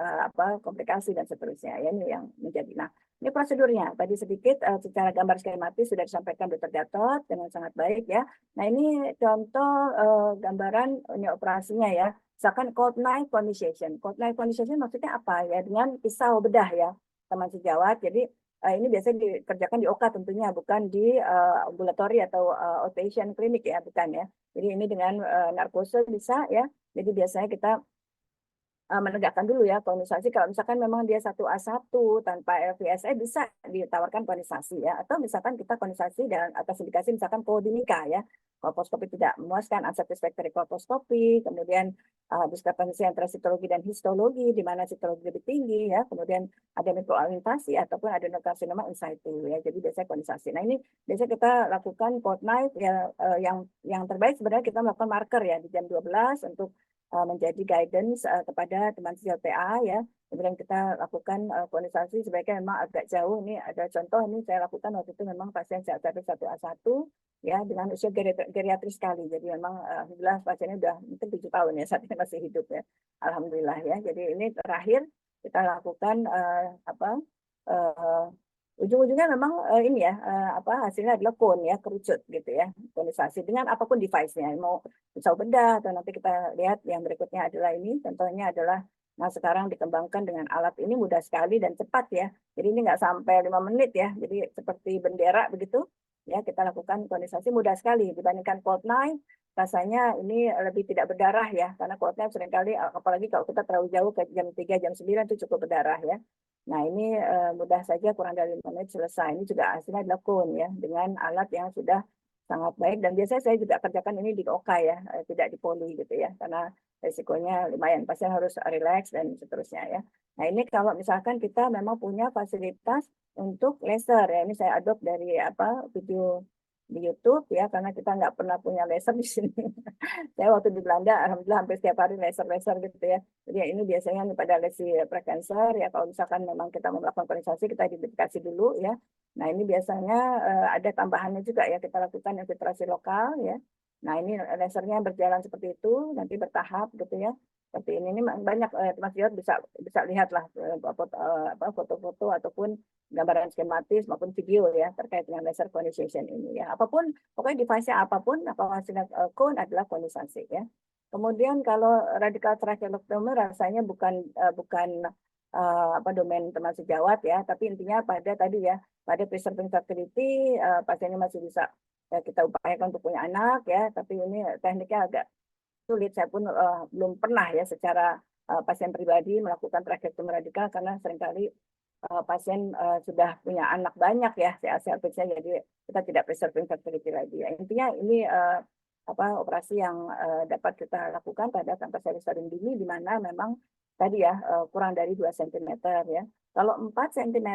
komplikasi dan seterusnya ya, ini yang menjadi. Nah, Ini prosedurnya, tadi sedikit secara gambar skematis sudah disampaikan Dr. Gatot dengan sangat baik ya. Nah ini contoh gambaran ini operasinya ya. Misalkan cold knife conization. Cold knife conization maksudnya apa ya? Dengan pisau bedah ya, teman sejawat. Jadi ini biasanya dikerjakan di OK tentunya, bukan di ambulatori atau outpatient klinik ya, bukan ya. Jadi ini dengan narkose bisa ya. Jadi biasanya kita menegakkan dulu ya konisasi. Kalau misalkan memang dia 1A1 tanpa LVSE bisa ditawarkan konisasi ya, atau misalkan kita konisasi dan atas indikasi misalkan koordinika ya, kolposcopy tidak memuaskan, unsatisfactory kolposcopy, kemudian diskrepansi antara sitologi dan histologi di mana sitologi lebih tinggi ya, kemudian ada mikroalintasi ataupun adenokarsinoma in situ ya, jadi biasanya konisasi. Nah ini biasanya kita lakukan cold knife ya, yang terbaik sebenarnya kita melakukan marker ya di jam 12 untuk menjadi guidance kepada teman sejawat PA ya. Kemudian kita lakukan koordinasi sebaiknya memang agak jauh. Ini ada contoh, ini saya lakukan waktu itu memang pasien CLTP 1A1 ya dengan usia geriatris sekali. Jadi memang alhamdulillah pasiennya udah mungkin 7 tahun ya, saat ini masih hidup ya. Alhamdulillah ya. Jadi ini terakhir kita lakukan ujung-ujungnya memang ini ya hasilnya adalah cone ya, kerucut gitu ya, konisasi dengan apapun device-nya, mau pisau bedah atau nanti kita lihat yang berikutnya adalah ini contohnya adalah sekarang dikembangkan dengan alat ini mudah sekali dan cepat ya, jadi ini nggak sampai 5 menit ya, jadi seperti bendera begitu ya, kita lakukan konisasi mudah sekali dibandingkan cold knife. Rasanya ini lebih tidak berdarah ya, karena cold knife seringkali apalagi kalau kita terlalu jauh ke jam 3 jam 9 itu cukup berdarah ya. Nah ini mudah saja, kurang dari 5 menit selesai. Ini juga hasilnya adalah cone ya, dengan alat yang sudah sangat baik. Dan biasanya saya juga kerjakan ini di OK ya, tidak di poli gitu ya, karena resikonya lumayan, pasien harus relax dan seterusnya ya. Nah ini kalau misalkan kita memang punya fasilitas untuk laser ya, ini saya adopt dari video di YouTube ya, karena kita nggak pernah punya laser di sini. Saya waktu di Belanda, alhamdulillah hampir setiap hari laser gitu ya. Jadi ini biasanya pada lesi prekancer ya, kalau misalkan memang kita mau melakukan konisasi kita identifikasi dulu ya. Nah ini biasanya ada tambahannya juga ya, kita lakukan infiltrasi lokal ya. Nah ini lasernya berjalan seperti itu, nanti bertahap gitu ya. Seperti ini banyak Mas Yod bisa lihatlah foto-foto ataupun gambaran skematis maupun video ya terkait dengan laser conization ini ya. Apapun pokoknya device-nya apapun, hasilnya cone adalah konisasi ya. Kemudian kalau radical tracheostomy rasanya bukan domain teman sejawat ya, tapi intinya pada tadi ya, pada preserving fertility pasiennya masih bisa kita upayakan untuk punya anak ya, tapi ini tekniknya agak sulit. Saya pun belum pernah ya secara pasien pribadi melakukan tracheostomy radikal karena seringkali pasien sudah punya anak banyak ya, CLC-nya, jadi kita tidak preserving fertility lagi. Ya. Intinya ini operasi yang dapat kita lakukan pada kanker cervix stadium dini di mana memang tadi ya kurang dari 2 cm ya. Kalau 4 cm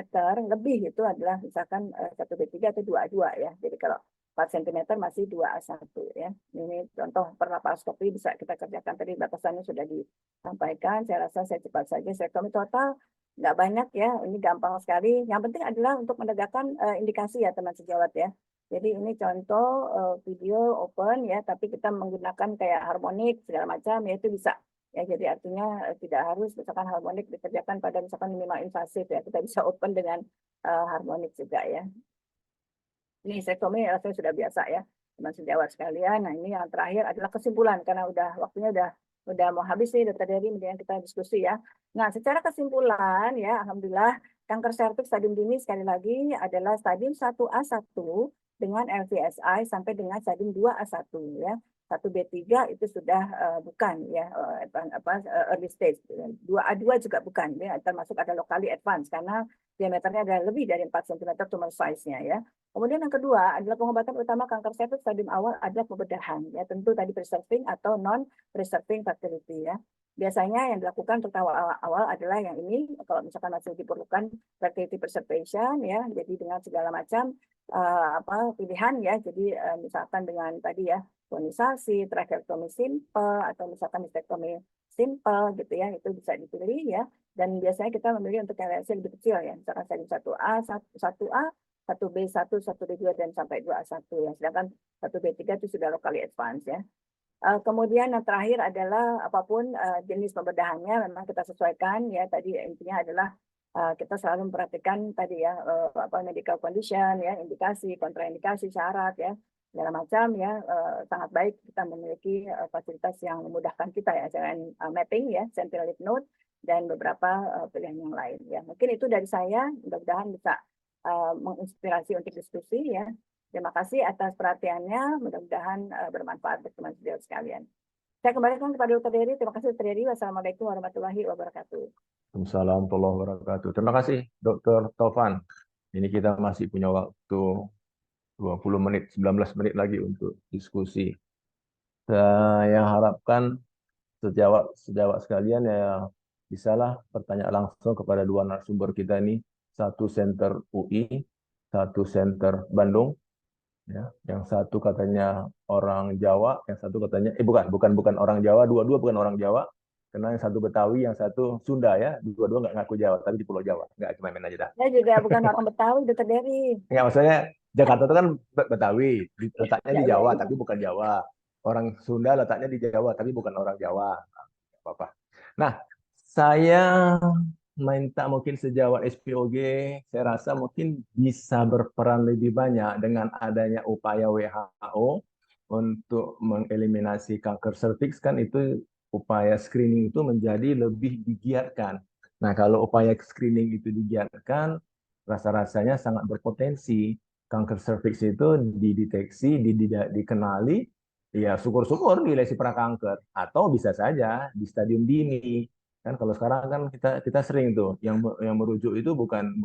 lebih itu adalah misalkan 1B3 atau 2A2 ya. Jadi kalau 4 cm masih 2A1 ya. Ini contoh per laparoskopi bisa kita kerjakan, tadi batasannya sudah disampaikan. Saya rasa saya cepat saja. Sektomi total nggak banyak ya, ini gampang sekali. Yang penting adalah untuk menegakkan indikasi ya teman sejawat ya. Jadi ini contoh video open ya, tapi kita menggunakan kayak harmonik segala macam ya, itu bisa. Ya, jadi artinya tidak harus misalkan harmonik dikerjakan pada misalkan minimal invasif ya, kita bisa open dengan harmonik juga ya. Ini sektomi rasanya sudah biasa ya, teman sejawat sekalian. Nah ini yang terakhir adalah kesimpulan, karena waktunya udah mau habis nih Dr. Dery, mendingan kita diskusi ya. Nah secara kesimpulan ya, alhamdulillah kanker serviks stadium dini sekali lagi adalah stadium 1A1 dengan LVSI sampai dengan stadium 2A1 ya. 1B3 itu sudah bukan ya early stage. 2A2 juga bukan ya, termasuk ada locally advanced karena diameternya ada lebih dari 4 cm tumor size-nya ya. Kemudian yang kedua adalah pengobatan utama kanker cervix stadium awal adalah pembedahan ya, tentu tadi preserving atau non preserving fertility ya. Biasanya yang dilakukan untuk awal adalah yang ini, kalau misalkan masih diperlukan fertility preservation ya, jadi dengan segala macam pilihan ya, jadi misalkan dengan tadi ya konisasi, tracheostomy simple atau misalkan mastektomi simple gitu ya, itu bisa dipilih ya. Dan biasanya kita memilih untuk LLC lebih kecil ya, misalkan stadium 1A, 1A, 1B1, 1B2 dan sampai 2A1 ya. Sedangkan 1B3 itu sudah locally advanced ya. Kemudian yang terakhir adalah apapun jenis pembedahannya memang kita sesuaikan ya, tadi intinya adalah kita selalu memperhatikan tadi ya medical condition ya, indikasi, kontraindikasi, syarat ya, segala macam ya, sangat baik kita memiliki fasilitas yang memudahkan kita ya, dengan mapping ya, sentinel lymph node dan beberapa pilihan yang lain ya. Mungkin itu dari saya, mudah-mudahan bisa menginspirasi untuk diskusi ya. Terima kasih atas perhatiannya, mudah-mudahan bermanfaat untuk teman sejawat sekalian. Saya kembalikan kepada Dr. Dery. Terima kasih Dr. Dery. Wassalamualaikum warahmatullahi wabarakatuh. Waalaikumsalam warahmatullahi wabarakatuh. Terima kasih, Dr. Taufan. Ini kita masih punya waktu 20 menit, 19 menit lagi untuk diskusi. Saya harapkan sejawat sekalian ya bisalah bertanya langsung kepada dua narasumber kita ini, satu center UI, satu center Bandung. Ya, yang satu katanya orang Jawa, yang satu katanya bukan orang Jawa, dua-dua bukan orang Jawa. Karena yang satu Betawi, yang satu Sunda ya, dua-dua nggak ngaku Jawa, tapi di Pulau Jawa, nggak cuma main aja dah. Saya juga bukan orang Betawi, Dr. Dery. Nggak, maksudnya Jakarta itu kan Betawi, letaknya di Ya, Jawa, ya. tapi bukan Jawa. Orang Sunda letaknya di Jawa, tapi bukan orang Jawa. Nggak apa-apa. Nah, saya minta mungkin sejawat SPOG, saya rasa mungkin bisa berperan lebih banyak dengan adanya upaya WHO untuk mengeliminasi kanker serviks, kan itu upaya screening itu menjadi lebih digiatkan. Nah, kalau upaya screening itu digiatkan, rasa-rasanya sangat berpotensi kanker serviks itu dideteksi, dikenali, ya syukur-syukur di lesi prakanker, atau bisa saja di stadium dini. Kan kalau sekarang kan kita sering tuh yang merujuk itu bukan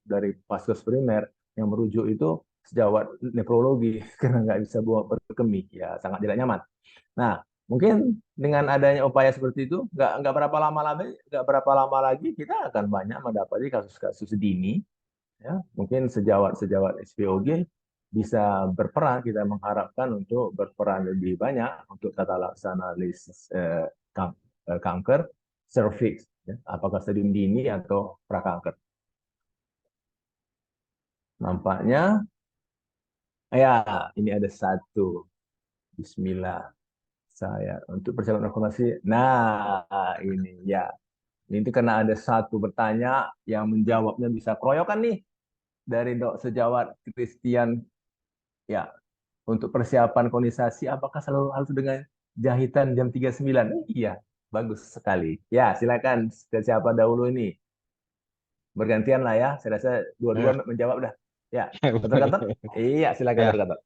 dari vaskes primer, yang merujuk itu sejawat nefrologi karena nggak bisa buat berkemih, ya sangat tidak nyaman. Nah, mungkin dengan adanya upaya seperti itu, nggak berapa lama lagi kita akan banyak mendapati kasus-kasus dini. Ya, mungkin sejawat SPOG bisa berperan, kita mengharapkan untuk berperan lebih banyak untuk tata laksana kanker serviks, ya, apakah stadium dini atau prakanker. Nampaknya, ya ini ada satu. Bismillah. Saya untuk persiapan informasi. Nah, ini ya. Ini karena ada satu bertanya yang menjawabnya bisa keroyokan nih dari Dok Sejawat Christian. Ya, untuk persiapan kondisasi apakah selalu harus dengan jahitan jam 39? Iya, bagus sekali. Ya, silakan siapa dahulu ini. Bergantian lah ya. Saya rasa dua-dua menjawab dah. Ya, Dr. Gatot? Iya, silakan Ya, Dr. Gatot.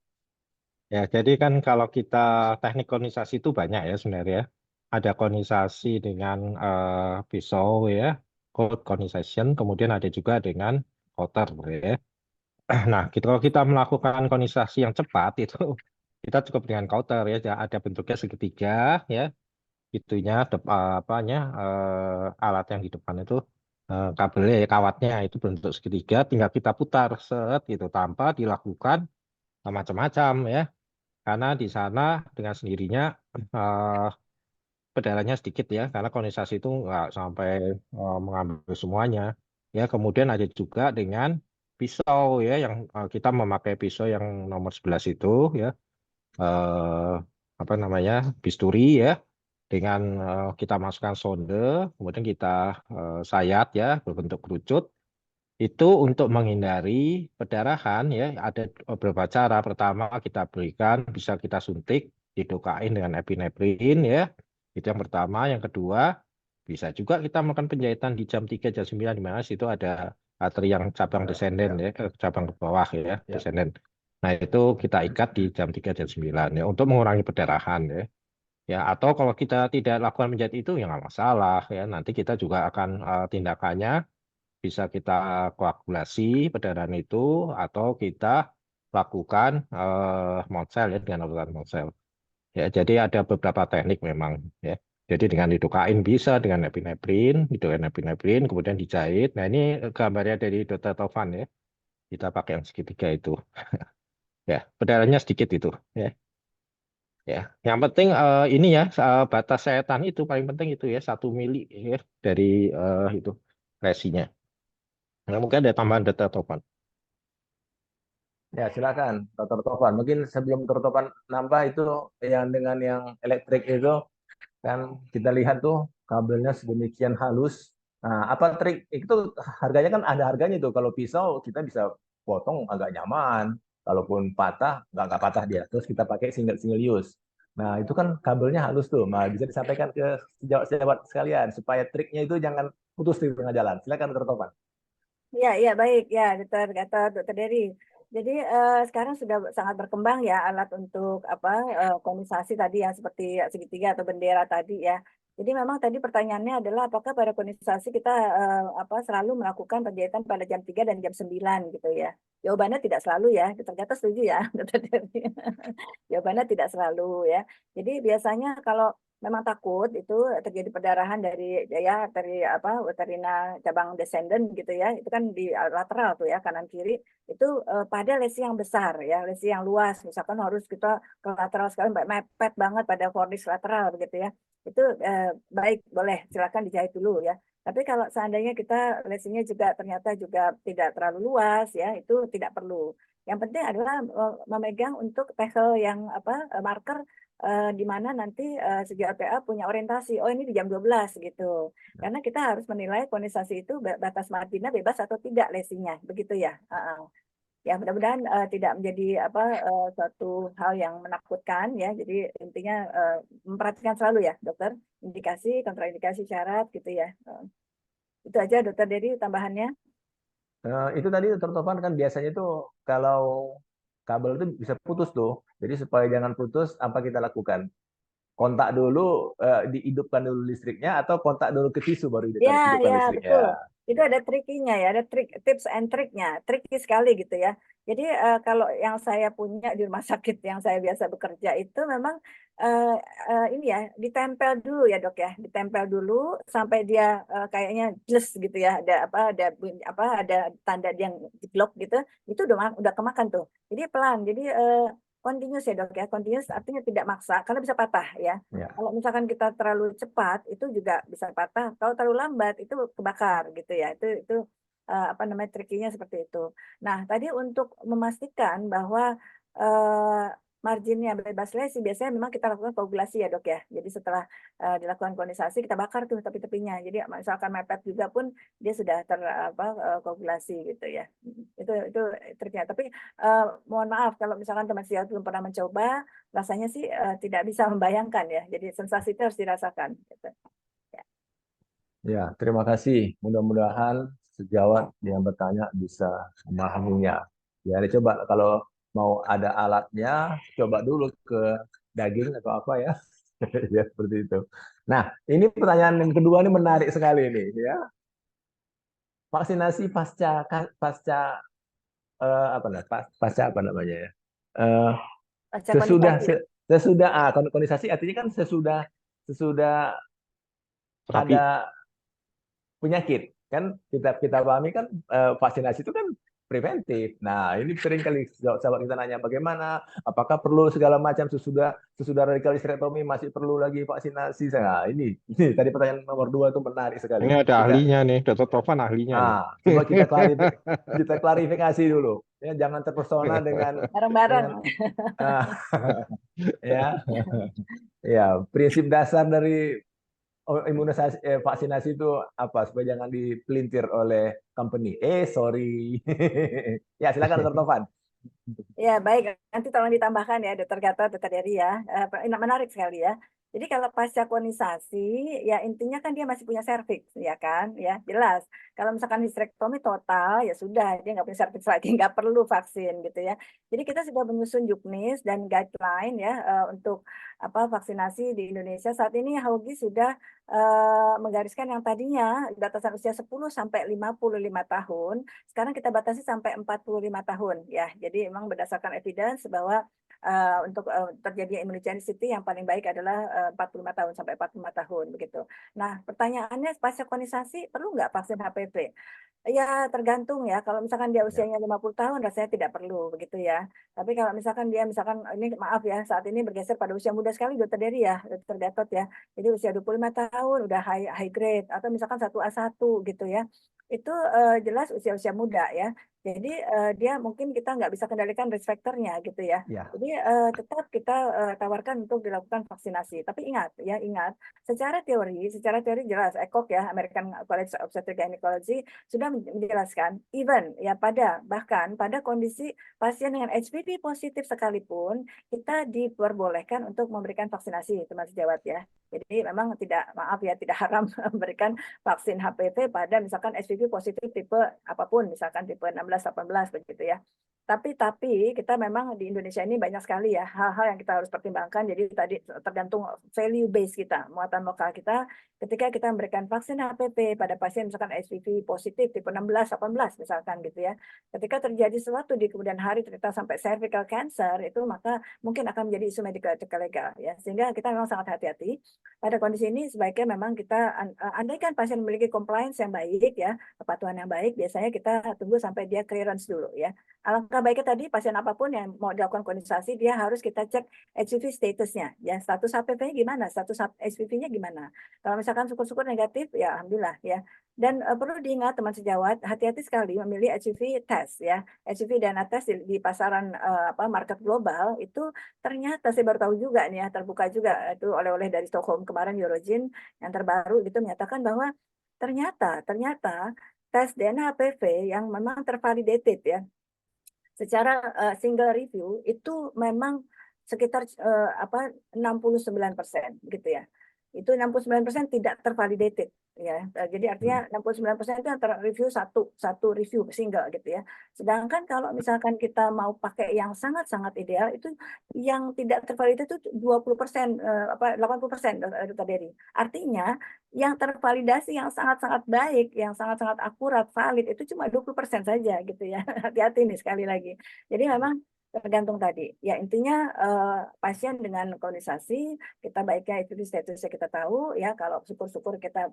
ya, jadi kan kalau kita teknik kondisasi itu banyak ya sebenarnya. Ada kondisasi dengan pisau ya, cold condensation, kemudian ada juga dengan outer ya. Nah, kalau kita melakukan kondensasi yang cepat itu kita cukup dengan counter ya, ada bentuknya segitiga ya, itunya alat yang di depan itu kabelnya ya, kawatnya itu bentuk segitiga, tinggal kita putar set gitu tanpa dilakukan macam-macam ya, karena di sana dengan sendirinya eh, pedalannya sedikit ya, karena kondensasi itu nggak sampai mengambil semuanya ya. Kemudian ada juga dengan pisau ya, yang kita memakai pisau yang nomor 11 itu ya, eh, apa namanya, bisturi ya, dengan kita masukkan sonde, kemudian kita sayat ya berbentuk kerucut. Itu untuk menghindari perdarahan ya, ada beberapa cara. Pertama, kita berikan, bisa kita suntik, didokain dengan epinefrin ya. Itu yang pertama. Yang kedua, bisa juga kita melakukan penjahitan di jam 3, jam 9, di mana situ ada arteri yang cabang descendant ya, cabang ke bawah ya, descendant. Nah, itu kita ikat di jam 3, jam 9 ya, untuk mengurangi perdarahan ya. Ya, atau kalau kita tidak lakukan menjahit itu ya nggak masalah ya. Nanti kita juga akan tindakannya bisa kita koagulasi perdarahan itu, atau kita lakukan Mondsel ya, dengan urutan Mondsel. Ya, jadi ada beberapa teknik memang ya. Jadi dengan lidokain bisa, dengan epinefrin, lidokain epinefrin, kemudian dijahit. Nah, ini gambarnya dari Dr. Taufan ya. Kita pakai yang segitiga itu. Ya, perdarahannya sedikit itu ya. Ya, yang penting ini ya, batas sayatan itu paling penting itu ya, 1 mili ya, dari itu lesinya. Nah, mungkin ada tambahan Dr. Taufan. Ya, silakan Dr. Tovan. Mungkin sebelum Dr. Tovan nambah itu yang dengan yang elektrik itu kan kita lihat tuh kabelnya sedemikian halus Nah, apa trik itu harganya kan ada harganya tuh. Kalau pisau kita bisa potong agak nyaman. Kalaupun patah, nggak patah dia. Terus kita pakai single use. Nah, itu kan kabelnya halus tuh. Nah, bisa disampaikan ke sejawat-sejawat sekalian supaya triknya itu jangan putus di tengah jalan. Silakan Dr. Topan. Iya, baik ya, Dokter Gatot, Dokter Dery. Jadi sekarang sudah sangat berkembang ya alat untuk konisasi tadi yang seperti segitiga atau bendera tadi ya. Jadi memang tadi pertanyaannya adalah apakah pada konisasi kita selalu melakukan penjahitan pada jam 3 dan jam 9 gitu ya. Jawabannya tidak selalu ya, Dokter Gatot setuju ya, Dokter Dery. Jawabannya tidak selalu ya. Jadi biasanya kalau memang takut itu terjadi perdarahan dari uterina cabang descendant gitu ya, itu kan di lateral tuh ya, kanan kiri itu pada lesi yang besar ya, lesi yang luas, misalkan harus kita ke lateral sekali mepet banget pada kornis lateral begitu ya, itu baik, boleh silakan dijahit dulu ya. Tapi kalau seandainya kita lesinya juga ternyata juga tidak terlalu luas ya, itu tidak perlu. Yang penting adalah memegang untuk tassel yang marker di mana nanti sejak LPA punya orientasi, oh ini di jam 12 gitu. Karena kita harus menilai konisasi itu batas marginnya bebas atau tidak lesinya, begitu ya. Ya mudah-mudahan tidak menjadi suatu hal yang menakutkan ya. Jadi intinya memperhatikan selalu ya dokter, indikasi, kontraindikasi, syarat gitu ya. Itu aja Dokter Dery tambahannya. Itu tadi Dr. Topan kan biasanya tuh kalau kabel itu bisa putus tuh. Jadi supaya jangan putus, apa kita lakukan? Kontak dulu, dihidupkan dulu listriknya, atau kontak dulu ke tisu baru hidupkan Ya, listriknya. betul. Itu ada trikinya ya, ada tips and triknya, tricky sekali gitu ya. Jadi kalau yang saya punya di rumah sakit yang saya biasa bekerja itu memang ini ya, ditempel dulu ya dok ya, ditempel dulu sampai dia kayaknya jelas gitu ya, ada tanda dia jeblok gitu, itu udah kemakan tuh. Jadi pelan, jadi continuous ya dok ya, continuous artinya tidak maksa karena bisa patah ya. Ya. Kalau misalkan kita terlalu cepat itu juga bisa patah. Kalau terlalu lambat itu kebakar gitu ya. Itu trikinya seperti itu. Nah, tadi untuk memastikan bahwa eh, marginnya bebas lesi biasanya memang kita lakukan koagulasi ya, Dok ya. Jadi setelah dilakukan konisasi kita bakar tuh tepi-tepinya. Jadi misalkan mepet juga pun dia sudah koagulasi gitu ya. Itu triknya. Tapi mohon maaf kalau misalkan teman saya belum pernah mencoba, rasanya sih tidak bisa membayangkan ya. Jadi sensasi itu harus dirasakan. Gitu. Ya. Ya, terima kasih. Mudah-mudahan sejawat yang bertanya bisa memahaminya. Ya, coba kalau mau ada alatnya, coba dulu ke daging atau apa ya. Ya, seperti itu. Nah, ini pertanyaan yang kedua ini menarik sekali nih ya. Vaksinasi pasca pasca pasca apa namanya ya? Eh, Pasca sesudah konisasi. sesudah kondisasi artinya kan sesudah sesudah Terapi. ada penyakit kan kita pahami kan vaksinasi itu kan preventif. Nah ini sering kali sahabat kita nanya bagaimana, apakah perlu segala macam sesudah radikal histerektomi masih perlu lagi vaksinasi. Nah ini tadi pertanyaan nomor 2 itu menarik sekali. Ini ada ahlinya nih, Dr. Tovan ahlinya nih. Coba kita klarifikasi dulu. Ya, jangan terpesona dengan Bareng-bareng. ah, ya ya prinsip dasar dari imunisasi vaksinasi itu apa supaya jangan dipelintir oleh company. Sorry. Ya, silakan Dr. Tovan. Ya, baik. Nanti tolong ditambahkan ya, Dokter Gatot, Dokter Dery ya. Menarik sekali ya. Jadi kalau pasca konisasi, ya intinya kan dia masih punya serviks, ya kan? Ya, jelas. Kalau misalkan histerektomi total, ya sudah, dia nggak punya serviks lagi, nggak perlu vaksin gitu ya. Jadi kita sudah menyusun juknis dan guideline ya untuk vaksinasi di Indonesia. Saat ini HOGI sudah menggariskan yang tadinya batasan usia 10 sampai 55 tahun, sekarang kita batasi sampai 45 tahun ya. Jadi memang berdasarkan evidence bahwa untuk terjadi immunogenicity yang paling baik adalah 45 tahun sampai 45 tahun begitu. Nah, pertanyaannya pasca konisasi perlu nggak vaksin HPV? Ya tergantung ya. Kalau misalkan dia Ya. usianya 50 tahun rasanya tidak perlu begitu ya. Tapi kalau misalkan dia ini maaf ya saat ini bergeser pada usia muda sekali Dokter Dery ya, Dokter Gatot ya. Jadi usia 25 tahun udah high grade atau misalkan 1A1 gitu ya. itu jelas usia-usia muda ya. Jadi dia mungkin kita nggak bisa kendalikan risk factor-nya gitu ya. Ya. Jadi tetap kita tawarkan untuk dilakukan vaksinasi. Tapi ingat ya, ingat secara teori jelas ECOG ya, American College of Obstetrics and Gynecology sudah menjelaskan even ya bahkan pada kondisi pasien dengan HPV positif sekalipun kita diperbolehkan untuk memberikan vaksinasi, teman sejawat ya. Jadi memang tidak haram memberikan vaksin HPV pada misalkan HPV positif tipe apapun, misalkan tipe 16, 18 begitu ya. Tapi kita memang di Indonesia ini banyak sekali ya hal-hal yang kita harus pertimbangkan. Jadi tadi tergantung value base kita, muatan lokal kita. Ketika kita memberikan vaksin HPV pada pasien misalkan HPV positif tipe 16, 18 misalkan gitu ya. Ketika terjadi sesuatu di kemudian hari ternyata sampai cervical cancer itu maka mungkin akan menjadi isu medical legal ya. Sehingga kita memang sangat hati-hati. Pada kondisi ini sebaiknya memang kita andaikan pasien memiliki compliance yang baik ya, kepatuhan yang baik, biasanya kita tunggu sampai dia clearance dulu ya. Alangkah baiknya tadi pasien apapun yang mau dilakukan kondensasi dia harus kita cek HPV statusnya ya, status HPV-nya gimana, status HPV-nya gimana. Kalau misalkan syukur-syukur negatif ya alhamdulillah ya. Dan perlu diingat teman sejawat, hati-hati sekali memilih HPV test ya. HPV DNA test di pasaran market global itu ternyata saya baru tahu juga nih ya, terbuka juga itu oleh dari Stockholm kemarin Eurogin yang terbaru gitu menyatakan bahwa ternyata tes DNA HPV yang memang tervalidated ya secara single review itu memang sekitar 69% gitu ya. Itu 69% tidak tervalidated ya. Jadi artinya 69% itu yang terreview satu review single gitu ya. Sedangkan kalau misalkan kita mau pakai yang sangat-sangat ideal itu yang tidak tervalidated itu 20%, 80% Dr. Dery. Artinya yang tervalidasi yang sangat-sangat baik, yang sangat-sangat akurat, valid itu cuma 20% saja gitu ya. Hati-hati nih sekali lagi. Jadi memang tergantung tadi. Ya intinya pasien dengan kondensasi kita baiknya itu statusnya kita tahu ya. Kalau syukur-syukur kita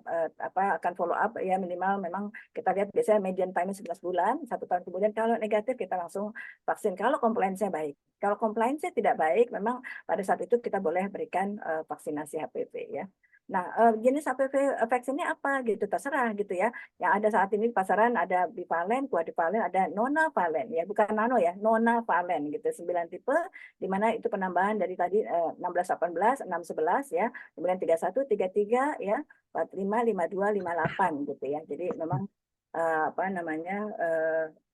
akan follow up ya minimal memang kita lihat biasanya median time 11 bulan, 1 tahun kemudian kalau negatif kita langsung vaksin kalau compliance-nya baik. Kalau compliance-nya tidak baik memang pada saat itu kita boleh berikan vaksinasi HPV ya. Nah, jenis HPV vaksinnya apa gitu terserah gitu ya. Yang ada saat ini di pasaran ada bivalen, kuadrivalen, ada nonavalen ya, bukan nano ya, nonavalen gitu. 9 tipe di mana itu penambahan dari tadi 16 18, 6 11 ya, kemudian 31 33 ya, 45 52 58 gitu ya. Jadi memang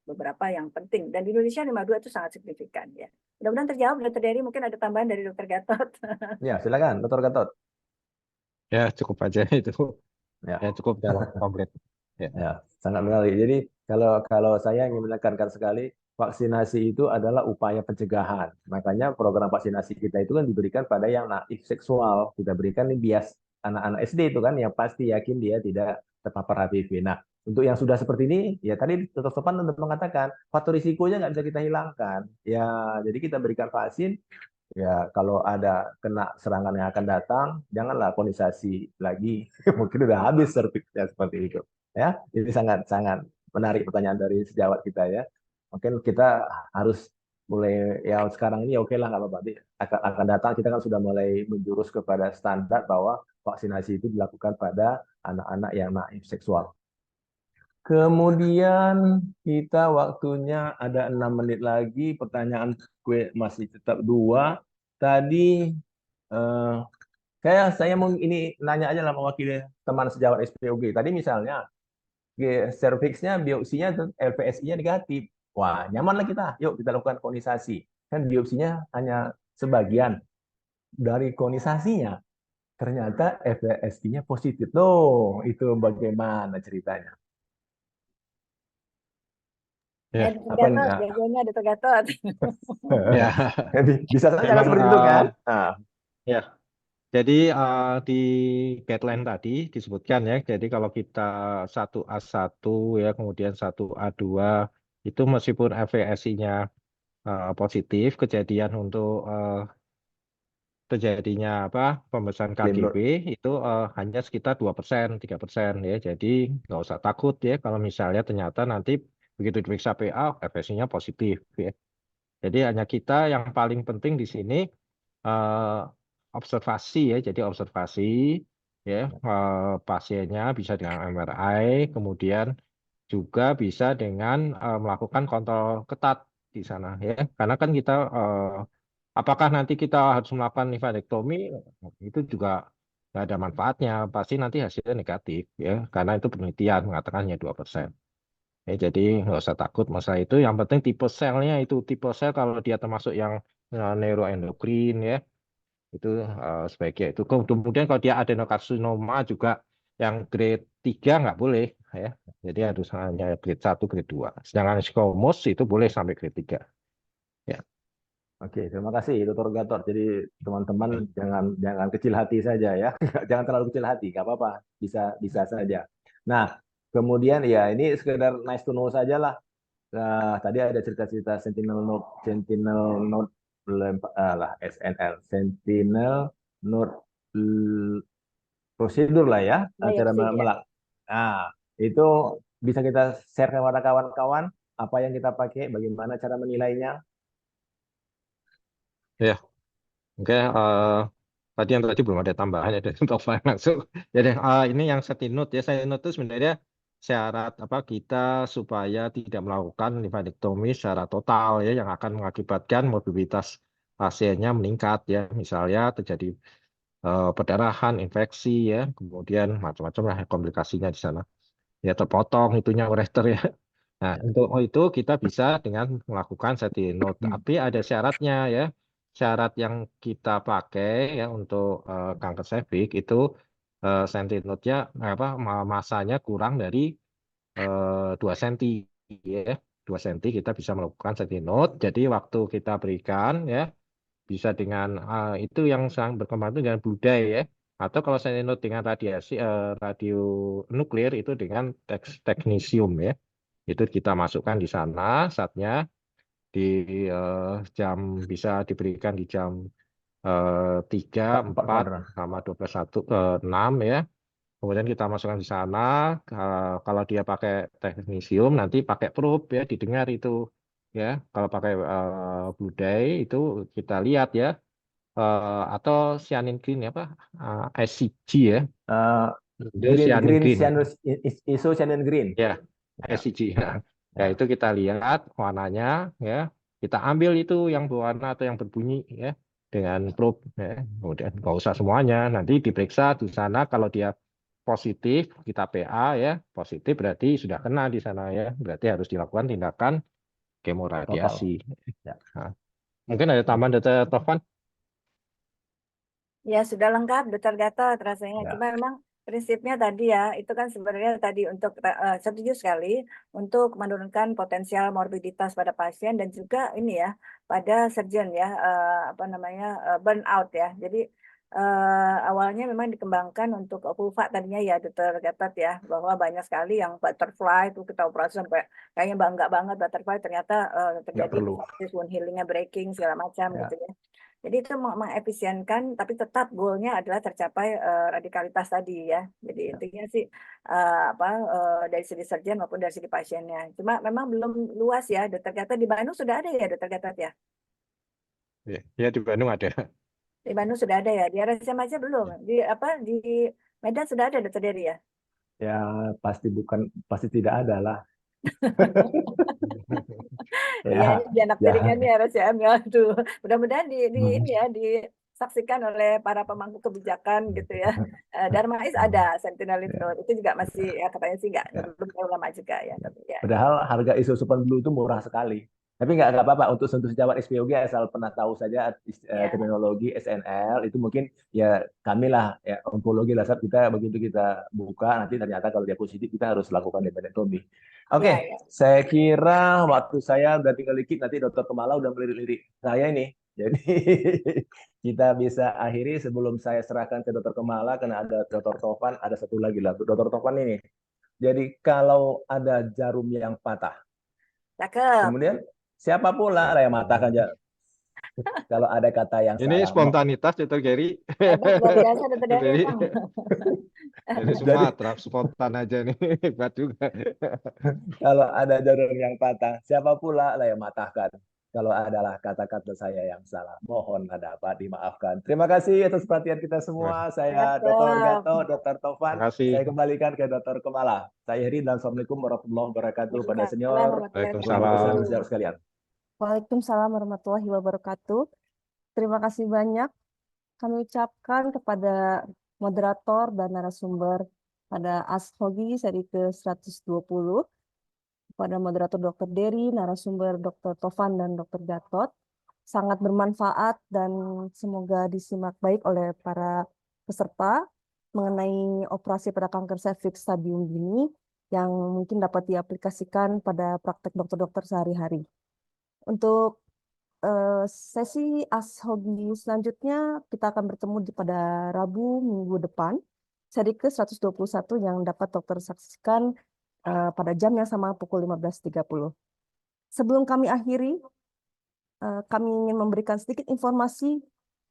beberapa yang penting dan di Indonesia 52 itu sangat signifikan ya. Mudah-mudahan terjawab Dr. Dery, mungkin ada tambahan dari Dr. Gatot. Ya, silakan Dr. Gatot. Ya, cukup aja itu. Ya. Ya, cukup dalam komplit. Ya, sangat menarik. Jadi kalau saya ingin menekankan sekali, vaksinasi itu adalah upaya pencegahan. Makanya program vaksinasi kita itu kan diberikan pada yang naif seksual. Kita berikan ini bias anak-anak SD itu kan yang pasti yakin dia tidak terpapar HPV. Nah, untuk yang sudah seperti ini, ya tadi Dr. Topan sudah mengatakan faktor risikonya nggak bisa kita hilangkan. Ya, jadi kita berikan vaksin. Ya, kalau ada kena serangan yang akan datang, janganlah kondensasi lagi. Mungkin udah habis servisnya seperti itu. Ya, ini sangat-sangat menarik pertanyaan dari sejawat kita ya. Mungkin kita harus mulai ya sekarang ini oke lah nggak apa-apa. Akan datang kita kan sudah mulai menjurus kepada standar bahwa vaksinasi itu dilakukan pada anak-anak yang naif seksual. Kemudian kita waktunya ada 6 menit lagi. Pertanyaan gue masih tetap 2. Tadi saya mau ini nanya aja lah mewakili teman sejawat SPOG. Tadi misalnya cervixnya biopsinya LPSI-nya negatif. Wah, nyaman lah kita. Yuk kita lakukan kolonisasi. Kan biopsinya hanya sebagian dari kolonisasinya. Ternyata LPSI-nya positif. Loh, itu bagaimana ceritanya? Ya. Jagoannya ada Gatot. Ya. Bisa saja seperti itu kan? Ya. Jadi di guideline tadi disebutkan ya, jadi kalau kita 1A1 ya, kemudian 1A2 itu meskipun FVSI-nya positif, kejadian untuk terjadinya pembesaran KGB itu hanya sekitar 2%, 3% ya. Jadi nggak usah takut ya kalau misalnya ternyata nanti begitu diperiksa PA FVSI-nya positif ya. Jadi hanya kita yang paling penting di sini observasi ya. Jadi observasi ya pasiennya bisa dengan MRI, kemudian juga bisa dengan melakukan kontrol ketat di sana ya. Karena kan kita apakah nanti kita harus melakukan nifadektomi itu juga nggak ada manfaatnya, pasti nanti hasilnya negatif ya, karena itu penelitian mengatakan hanya 2%. Ya, jadi nggak usah takut masalah itu. Yang penting tipe selnya itu tipe sel kalau dia termasuk yang neuroendokrin ya itu sebaiknya itu. Kemudian kalau dia adenokarsinoma juga yang grade 3 nggak boleh ya. Jadi harus hanya grade 1, grade 2. Sedangkan squamous itu boleh sampai grade 3. Ya. Oke, terima kasih Dr. Gatot. Jadi teman-teman jangan kecil hati saja ya, jangan terlalu kecil hati, nggak apa-apa, bisa saja. Nah, kemudian ya ini sekedar nice to know saja lah. Nah, tadi ada cerita-cerita Sentinel Node Sentinel Node prosedur lah ya, cara Biopsi, ya. melak. Nah, itu bisa kita share kepada kawan-kawan apa yang kita pakai, bagaimana cara menilainya. Ya. Oke, tadi yang tadi belum ada tambahan ya dari Tovan langsung. Jadi ini yang setinut ya, setinut itu sebenarnya syarat apa kita supaya tidak melakukan nifadektomi secara total ya, yang akan mengakibatkan morbiditas pasiennya meningkat ya, misalnya terjadi perdarahan, infeksi ya, kemudian macam-macam lah komplikasinya di sana. Ya terpotong itunya ureter ya. Nah, untuk itu kita bisa dengan melakukan setinut, tapi ada syaratnya ya. Syarat yang kita pakai ya untuk kanker serviks itu sentinutnya apa masanya kurang dari 2 cm ya. 2 cm kita bisa melakukan sentinut. Jadi waktu kita berikan ya bisa dengan itu yang sangat berkembang itu dengan Blue Dye ya. Atau kalau sentinut dengan radiasi radio nuklir itu dengan teknisium ya. Itu kita masukkan di sana saatnya di jam bisa diberikan di jam 3, 4 sama 21, 6 ya. Kemudian kita masukkan di sana. Kalau dia pakai teknisium nanti pakai probe ya didengar itu ya. Kalau pakai Blue Dye itu kita lihat ya. Atau cyanin green ya apa? SCG ya. Itu cyanin green. Isocyanin green. Ya, SCG. Ya, itu kita lihat warnanya ya. Kita ambil itu yang berwarna atau yang berbunyi ya dengan probe ya. Kemudian nggak usah semuanya, nanti diperiksa di sana kalau dia positif kita PA ya. Positif berarti sudah kena di sana ya. Berarti harus dilakukan tindakan kemoradiasi. Ya. Nah, mungkin ada tambahan Dr. Tovan? Ya, sudah lengkap, Dr. Gatot rasanya. Ya. Cuma memang prinsipnya tadi ya, itu kan sebenarnya tadi untuk setuju sekali untuk menurunkan potensial morbiditas pada pasien dan juga ini ya pada surgeon ya apa namanya burnout ya. Jadi awalnya memang dikembangkan untuk vulva tadinya ya Dr. Gatot ya, bahwa banyak sekali yang butterfly itu kita operasi sampai kayaknya bangga banget butterfly ternyata terjadi perlu. wound healingnya breaking segala macam Ya. gitu ya. Jadi itu mengefisienkan, tapi tetap goalnya adalah tercapai radikalitas tadi ya. Jadi intinya sih dari segi surgeon maupun dari segi pasiennya. Cuma memang belum luas ya, Dr. Gatot di Bandung sudah ada ya, Dr. Gatot ya. Ya di Bandung ada. Di Bandung sudah ada ya. Di RSCM aja belum. Di Medan sudah ada, Dr. Dery ya. Ya pasti tidak ada lah. Iya, ini di anak jaringan nih RSCM ya. Aduh, mudah-mudahan ini ya disaksikan oleh para pemangku kebijakan gitu ya. Darmais ada Sentinel itu juga masih ya katanya sih belum terlalu lama juga ya. Tapi ya. Padahal harga ISO Super Blue itu murah sekali. Tapi nggak apa-apa untuk sentuh sejawat SPOG asal pernah tahu saja terminologi SNL itu mungkin ya kami lah ya onkologi lah saat kita begitu kita buka nanti ternyata kalau dia positif kita harus lakukan nifadektomi. Oke, Ya. saya kira waktu saya udah tinggal dikit nanti Dokter Kemala udah melirik-lirik saya ini. Jadi kita bisa akhiri sebelum saya serahkan ke Dokter Kemala karena ada Dokter Tovan, ada satu lagi lah Dokter Tovan ini. Jadi kalau ada jarum yang patah, Cakep. kemudian siapa pula yang matahkan aja? Kalau ada kata yang Ini salah. spontanitas, Dr. Gary. Hebat, luar biasa, Dr. Dery emang. Dari Sumatera, spontan aja nih, hebat juga. Kalau ada jarum yang patah, siapa pula lah yang matahkan? Kalau adalah kata-kata saya yang salah, mohonlah dapat dimaafkan. Terima kasih atas perhatian kita semua. Saya Dr. Gatot, Dr. Tovan. Terima kasih. Saya kembalikan ke Dr. Kemala. Saya Heri dan Assalamualaikum warahmatullahi wabarakatuh pada senior, Waalaikumsalam. guru besar senior sekalian. Waalaikumsalam warahmatullahi wabarakatuh. Terima kasih banyak kami ucapkan kepada moderator dan narasumber pada ASKHOGI seri ke-120, kepada moderator Dr. Dery, narasumber Dr. Tovan dan Dr. Gatot. Sangat bermanfaat dan semoga disimak baik oleh para peserta mengenai operasi pada kanker serviks stadium dini yang mungkin dapat diaplikasikan pada praktek dokter-dokter sehari-hari. Untuk sesi ASKHOGI selanjutnya kita akan bertemu pada Rabu minggu depan, seri ke-121 yang dapat dokter saksikan pada jam yang sama pukul 15.30. Sebelum kami akhiri, kami ingin memberikan sedikit informasi.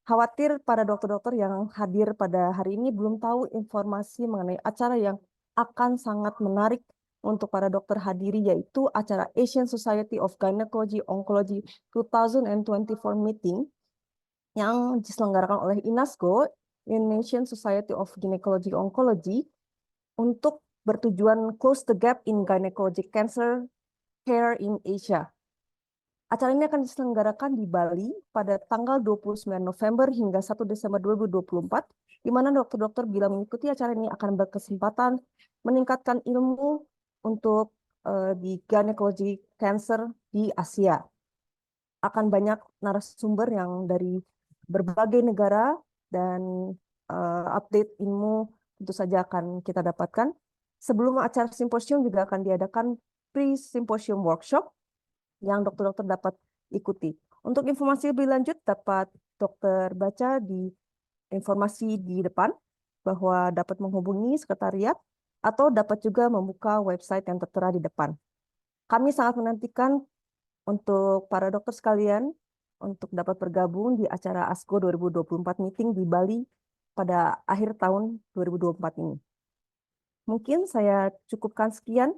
Khawatir para dokter-dokter yang hadir pada hari ini belum tahu informasi mengenai acara yang akan sangat menarik untuk para dokter hadiri, yaitu acara Asian Society of Gynecology Oncology 2024 meeting yang diselenggarakan oleh INASGO, Indonesian Society of Gynecology Oncology, untuk bertujuan close the gap in gynecologic cancer care in Asia. Acara ini akan diselenggarakan di Bali pada tanggal 29 November hingga 1 Desember 2024, di mana dokter-dokter bila mengikuti acara ini akan berkesempatan meningkatkan ilmu untuk di gynecology cancer di Asia. Akan banyak narasumber yang dari berbagai negara dan update ilmu tentu saja akan kita dapatkan. Sebelum acara simposium juga akan diadakan pre-simposium workshop yang dokter-dokter dapat ikuti. Untuk informasi lebih lanjut dapat dokter baca di informasi di depan bahwa dapat menghubungi sekretariat atau dapat juga membuka website yang tertera di depan. Kami sangat menantikan untuk para dokter sekalian untuk dapat bergabung di acara ASKO 2024 meeting di Bali pada akhir tahun 2024 ini. Mungkin saya cukupkan sekian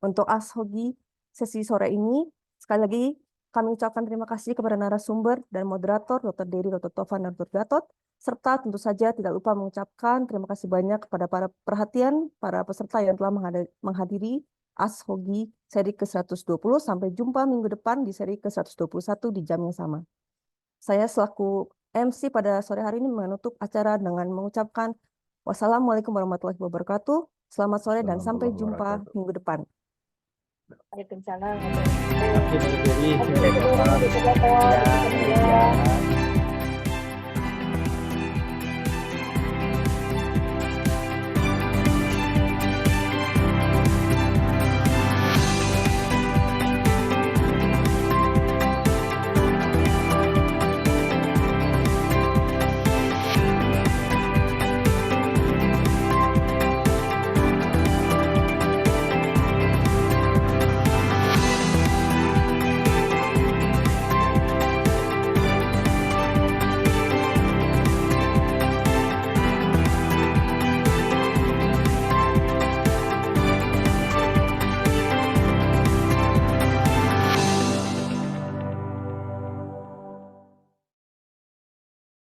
untuk ASKHOGI sesi sore ini. Sekali lagi kami ucapkan terima kasih kepada narasumber dan moderator Dr. Dery, Dr. Tovan, dan Dr. Gatot, serta tentu saja tidak lupa mengucapkan terima kasih banyak kepada para perhatian para peserta yang telah menghadiri ASKHOGI seri ke-120. Sampai jumpa minggu depan di seri ke-121 di jam yang sama. Saya selaku MC pada sore hari ini menutup acara dengan mengucapkan wassalamualaikum warahmatullahi wabarakatuh. Selamat sore dan sampai jumpa minggu depan. Waalaikumsalam. Terima kasih, Mbak Dery. Terima kasih.